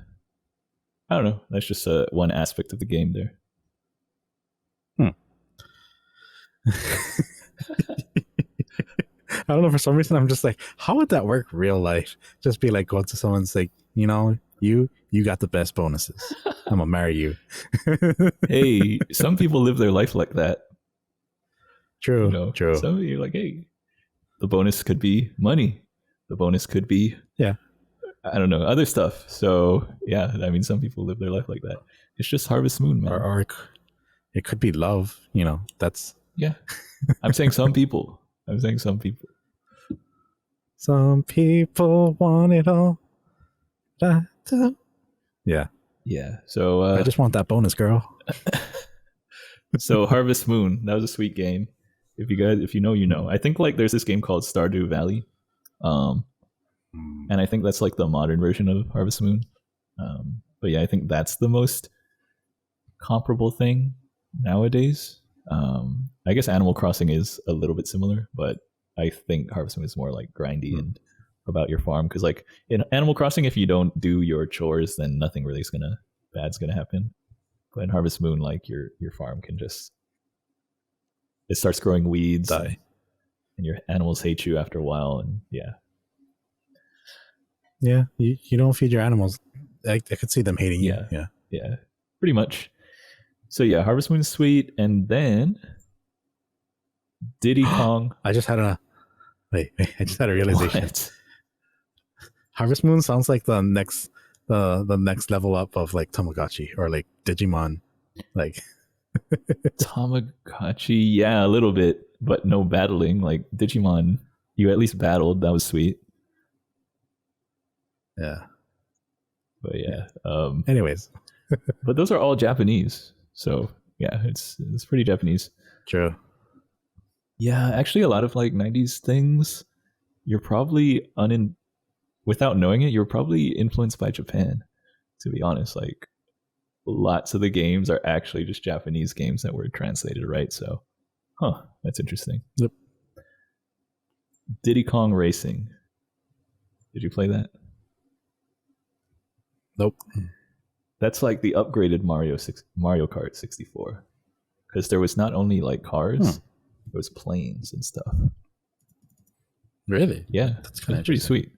S1: don't know. That's just one aspect of the game there.
S2: I don't know. For some reason, I'm just like, how would that work real life? Just be like, go to someone's like, you got the best bonuses. I'm gonna marry you.
S1: Hey, some people live their life like that.
S2: True. True.
S1: So you're like, hey, the bonus could be money. The bonus could be
S2: Yeah.
S1: I don't know, other stuff. So yeah, I mean, some people live their life like that. It's just Harvest Moon, man.
S2: Or it could be love. That's
S1: Yeah, I'm saying some people. I'm saying some people.
S2: some people want it all. Yeah.
S1: Yeah. So
S2: I just want that bonus, girl.
S1: so Harvest Moon, that was a sweet game. If you know, you know. I think like there's this game called Stardew Valley, and I think that's like the modern version of Harvest Moon. But yeah, I think that's the most comparable thing nowadays. I guess Animal Crossing is a little bit similar, but I think Harvest Moon is more like grindy and about your farm. Because like in Animal Crossing, if you don't do your chores, then nothing really bad's gonna happen. But in Harvest Moon, like your farm can just it starts growing weeds,
S2: Die.
S1: and your animals hate you after a while, and yeah.
S2: Yeah, you don't feed your animals. I could see them hating you.
S1: Yeah, pretty much. So yeah, Harvest Moon's sweet, and then Diddy Kong.
S2: I just had a realization.
S1: What?
S2: Harvest Moon sounds like the next level up of like Tamagotchi or like Digimon. Like
S1: Tamagotchi, yeah, a little bit, but no battling. Like Digimon, you at least battled. That was sweet.
S2: Yeah.
S1: But yeah.
S2: Anyways.
S1: But those are all Japanese. So yeah, it's pretty Japanese.
S2: True.
S1: Yeah, actually a lot of like 90s things, you're probably without knowing it, you're probably influenced by Japan, to be honest. Like lots of the games are actually just Japanese games that were translated, right? So that's interesting.
S2: Yep.
S1: Diddy Kong Racing. Did you play that?
S2: Nope.
S1: That's like the upgraded Mario Kart 64. Because there was not only like cars, there was planes and stuff.
S2: Really?
S1: Yeah,
S2: That's kind of
S1: pretty sweet.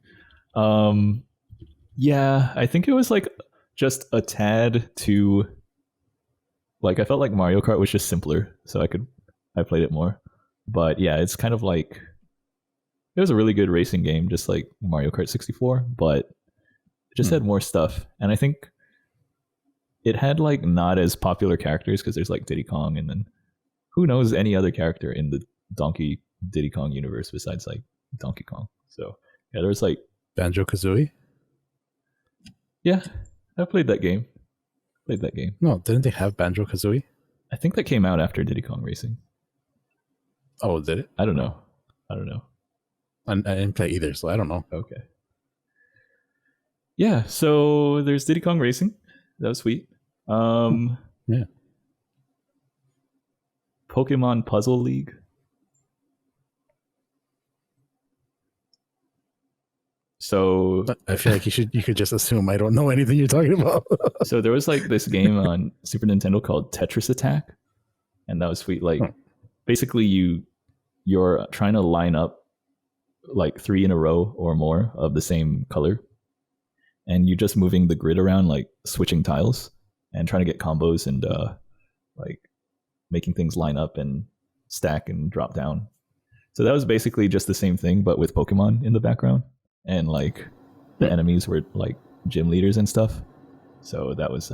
S1: Yeah, I think it was like just a tad too. Like I felt like Mario Kart was just simpler, so I played it more. But yeah, it's kind of like it was a really good racing game, just like Mario Kart 64, but it just had more stuff. And I think it had like not as popular characters because there's like Diddy Kong, and then who knows any other character in the Donkey Diddy Kong universe besides like Donkey Kong. So yeah, there was like
S2: Banjo-Kazooie?
S1: Yeah, I played that game.
S2: No, didn't they have Banjo-Kazooie?
S1: I think that came out after Diddy Kong Racing.
S2: Oh, did it?
S1: I don't know.
S2: I didn't play either, so I don't know.
S1: Okay. Yeah, so there's Diddy Kong Racing. That was sweet.
S2: Yeah.
S1: Pokemon Puzzle League. So
S2: I feel like you could just assume I don't know anything you're talking about.
S1: So there was like this game on Super Nintendo called Tetris Attack, and that was sweet. Like basically you're trying to line up like 3 in a row or more of the same color, and you're just moving the grid around, like switching tiles and trying to get combos and like making things line up and stack and drop down. So that was basically just the same thing, but with Pokemon in the background, and like the enemies were like gym leaders and stuff. So that was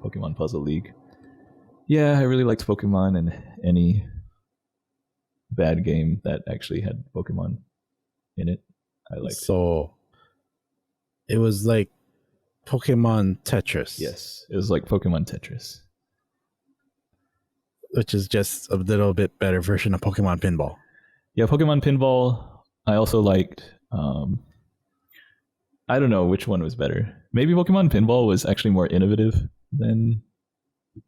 S1: Pokemon Puzzle League. Yeah, I really liked Pokemon, and any bad game that actually had Pokemon in it, I liked.
S2: So it was like Pokemon Tetris.
S1: Yes, it was like Pokemon Tetris,
S2: which is just a little bit better version of Pokemon Pinball.
S1: Yeah, Pokemon Pinball. I also liked. I don't know which one was better. Maybe Pokemon Pinball was actually more innovative than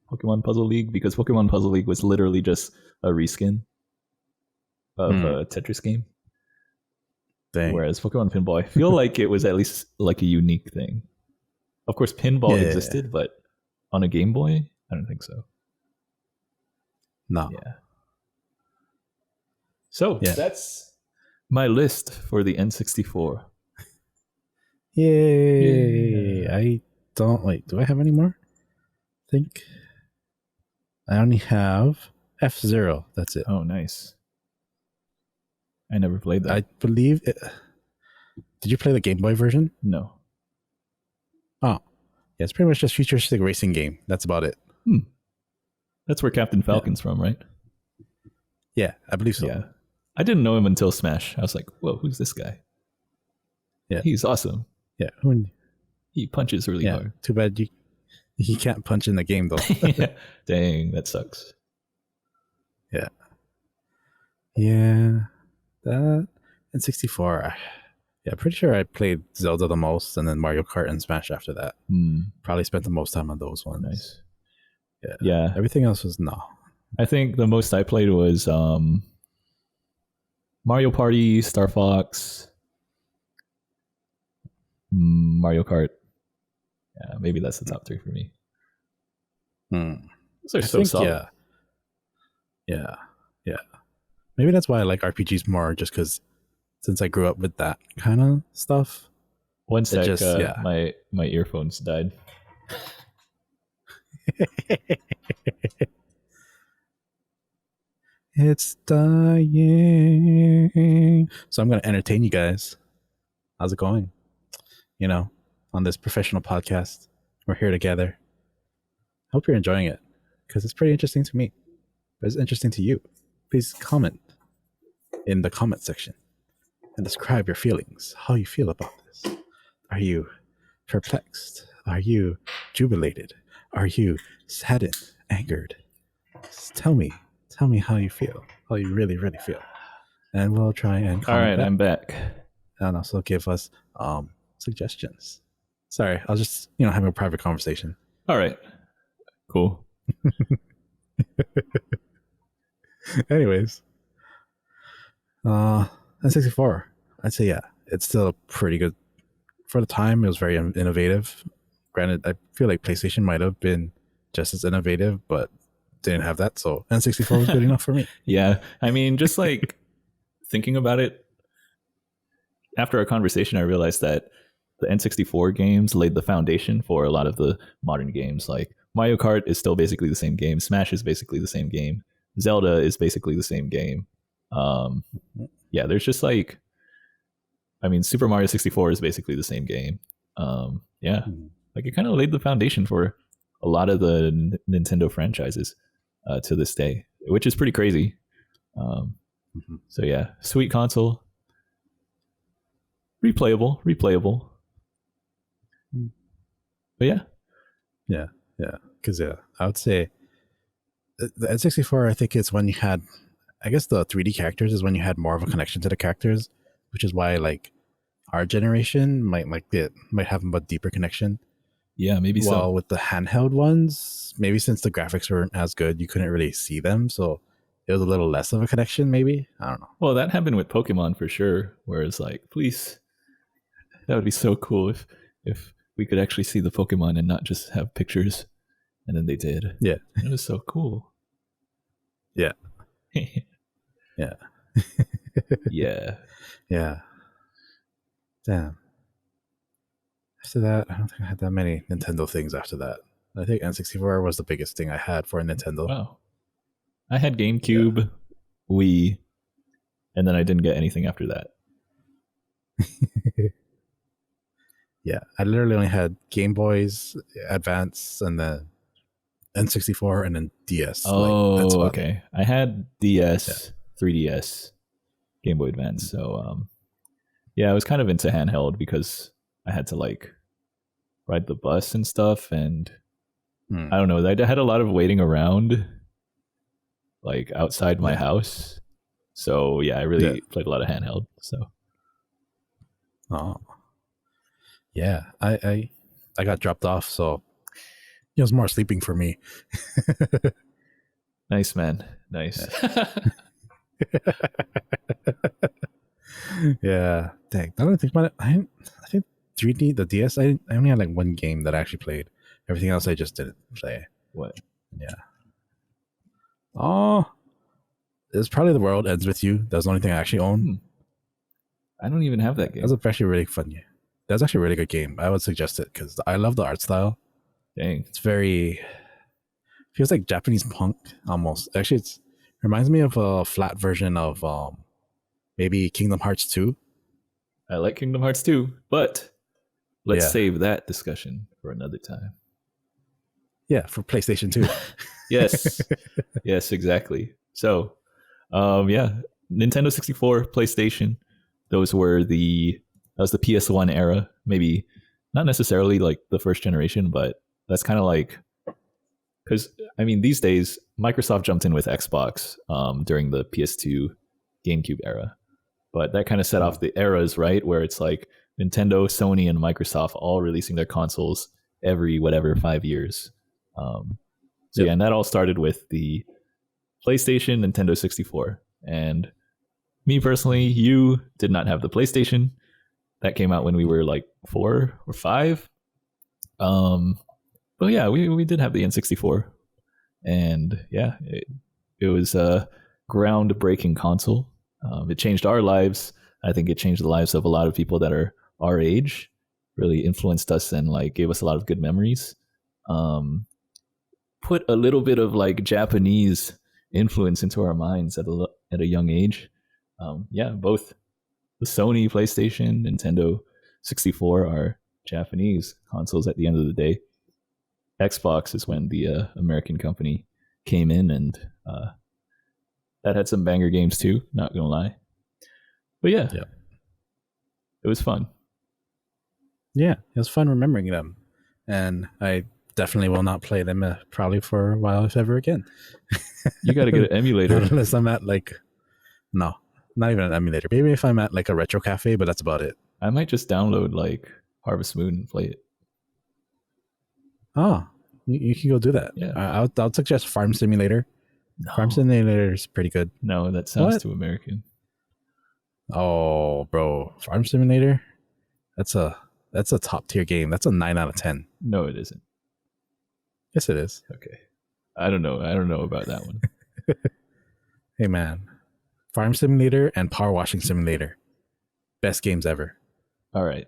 S1: Pokemon Puzzle League because Pokemon Puzzle League was literally just a reskin of
S2: Hmm.
S1: a Tetris game.
S2: Dang.
S1: Whereas Pokemon Pinball, I feel like it was at least like a unique thing. Of course, pinball
S2: Yeah.
S1: existed, but on a Game Boy, I don't think so.
S2: No.
S1: Yeah. So
S2: Yeah.
S1: that's my list for the N64.
S2: Yay.
S1: Yeah.
S2: I don't wait. Do I have any more? I think I only have F-Zero. That's it.
S1: Oh, nice. I never played
S2: I
S1: that.
S2: believe it. Did you play the Game Boy version?
S1: No.
S2: Oh. Yeah, it's pretty much just futuristic racing game. That's about it.
S1: Hmm. That's where Captain
S2: Yeah.
S1: Falcon's from, right?
S2: Yeah, I believe so.
S1: Yeah. I didn't know him until Smash. I was like, whoa, who's this guy?
S2: Yeah.
S1: He's awesome.
S2: Yeah.
S1: He punches really
S2: Yeah.
S1: hard.
S2: Too bad he can't punch in the game though.
S1: Dang, that sucks.
S2: Yeah. Yeah. That and 64. Yeah, pretty sure I played Zelda the most and then Mario Kart and Smash after that. Probably spent the most time on those ones.
S1: Nice.
S2: Yeah.
S1: Yeah.
S2: Everything else was no.
S1: I think the most I played was Mario Party, Star Fox, Mario Kart. Yeah, maybe that's the top three for me. Those are so solid.
S2: Yeah. Maybe that's why I like RPGs more, just because since I grew up with that kind of stuff.
S1: One sec,
S2: just,
S1: my earphones died.
S2: It's dying. So I'm going to entertain you guys. How's it going? On this professional podcast. We're here together. Hope you're enjoying it because it's pretty interesting to me. But it's interesting to you. Please comment in the comment section and describe your feelings, how you feel about this. Are you perplexed? Are you jubilated? Are you saddened, angered? Just tell me how you feel, how you really, really feel. And we'll try and comment.
S1: All right,
S2: back.
S1: I'm back.
S2: And also give us suggestions. Sorry, I was just, having a private conversation.
S1: All right. Cool.
S2: Anyways. N64. I'd say, yeah, it's still pretty good. For the time, it was very innovative. Granted, I feel like PlayStation might have been just as innovative, but didn't have that. So N64 was good enough for me.
S1: Yeah. I mean, just like thinking about it, after our conversation, I realized that the N64 games laid the foundation for a lot of the modern games. Like Mario Kart is still basically the same game. Smash is basically the same game. Zelda is basically the same game. Yeah, there's just like, I mean, Super Mario 64 is basically the same game. Yeah, like it kind of laid the foundation for a lot of the Nintendo franchises to this day, which is pretty crazy. So yeah, sweet console. Replayable. But
S2: yeah. Because I would say the N64. I think it's when you had, I guess the 3D characters is when you had more of a connection to the characters, which is why like our generation might have a deeper connection.
S1: Yeah, maybe so.
S2: Well, with the handheld ones, maybe since the graphics weren't as good, you couldn't really see them, so it was a little less of a connection. Maybe, I don't know.
S1: Well, that happened with Pokemon for sure. Where it's like, please, that would be so cool if we could actually see the Pokemon and not just have pictures. And then they did.
S2: Yeah,
S1: it was so cool.
S2: Yeah.
S1: Yeah.
S2: Yeah. Damn. After that, I don't think I had that many Nintendo things after that. I think N64 was the biggest thing I had for a Nintendo.
S1: Wow. I had GameCube, Wii, and then I didn't get anything after that.
S2: Yeah, I literally only had Game Boys, Advance, and then N64, and then DS.
S1: Oh, that's okay. I had DS, 3DS, Game Boy Advance. So, yeah, I was kind of into handheld because I had to like ride the bus and stuff, and I don't know. I had a lot of waiting around, like outside my house. So yeah, I
S2: Yeah.
S1: really played a lot of handheld. So
S2: Oh, yeah. I got dropped off, so it was more sleeping for me.
S1: nice, man. Nice.
S2: Yeah. Dang. I don't think about it. I think 3D, the DS, I only had like one game that I actually played. Everything else I just didn't play.
S1: What?
S2: Yeah. Oh, it's probably The World Ends With You. That's the only thing I actually own.
S1: Hmm. I don't even have that
S2: That's
S1: game.
S2: actually really fun. That's actually a really good game. I would suggest it because I love the art style.
S1: Dang.
S2: It's very feels like Japanese punk almost. Actually, it reminds me of a flat version of maybe Kingdom Hearts 2.
S1: I like Kingdom Hearts 2, but let's
S2: Yeah,
S1: save that discussion for another time.
S2: yeah, for PlayStation 2.
S1: Yes. Yes, exactly. So, yeah, Nintendo 64, PlayStation, those were that was the PS1 era. Maybe not necessarily like the first generation, but that's kind of like, because I mean, these days Microsoft jumped in with Xbox during the PS2, GameCube era, but that kind of set off the eras, right? Where it's like Nintendo, Sony, and Microsoft all releasing their consoles every whatever 5 years. So
S2: Yep.
S1: yeah, and that all started with the PlayStation, Nintendo 64, and me personally, you did not have the PlayStation. That came out when we were like 4 or 5. Um, but yeah, we did have the N64, and yeah, it was a groundbreaking console. It changed our lives. I think it changed the lives of a lot of people that are our age. Really influenced us and like gave us a lot of good memories. Put a little bit of like Japanese influence into our minds at a young age. Yeah, both the Sony PlayStation, Nintendo 64 are Japanese consoles at the end of the day. Xbox is when the American company came in, and that had some banger games too, not gonna lie. But yeah,
S2: Yeah.
S1: it was fun.
S2: Yeah, it was fun remembering them, and I definitely will not play them probably for a while, if ever again.
S1: You got to get an emulator.
S2: Not unless I'm at like no, not even an emulator. Maybe if I'm at like a retro cafe, but that's about it.
S1: I might just download like Harvest Moon and play it.
S2: Oh, you can go do that.
S1: Yeah.
S2: I'll suggest Farm Simulator.
S1: No,
S2: Farm Simulator is pretty good.
S1: no, that sounds
S2: What?
S1: too American.
S2: Oh, bro, Farm Simulator. That's a top tier game. That's a 9 out of 10.
S1: No, it isn't.
S2: Yes, it is.
S1: Okay, I don't know. I don't know about that one.
S2: Hey, man, Farm Simulator and Power Washing Simulator, best games ever.
S1: All right,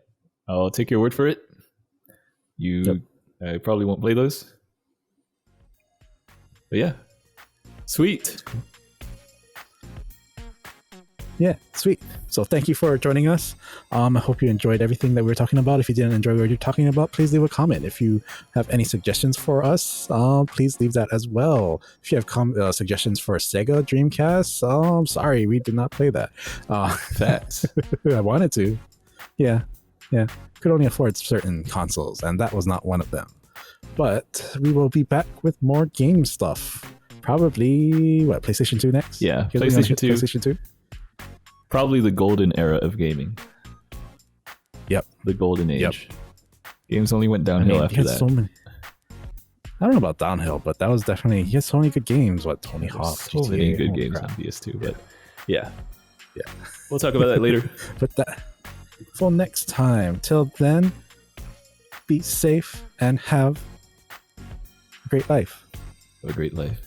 S1: I'll take your word for it. I probably won't play those. But yeah, sweet.
S2: Yeah, sweet. So thank you for joining us. I hope you enjoyed everything that we were talking about. If you didn't enjoy what you're talking about, please leave a comment. If you have any suggestions for us, please leave that as well. If you have suggestions for Sega Dreamcast, sorry, we did not play that.
S1: Facts.
S2: I wanted to. Yeah. Could only afford certain consoles, and that was not one of them. But we will be back with more game stuff. Probably, PlayStation 2 next?
S1: Yeah, PlayStation 2.
S2: PlayStation 2?
S1: Probably the golden era of gaming.
S2: Yep.
S1: The golden age.
S2: Yep.
S1: Games only went downhill after that.
S2: So many. I don't know about downhill, but that was definitely, he had so many good games. Tony Hawk,
S1: So
S2: GTA,
S1: many good games
S2: crap.
S1: on PS2, but yeah.
S2: Yeah.
S1: We'll talk about that later.
S2: But that for next time. Till then, be safe and have a great life.
S1: Have a great life.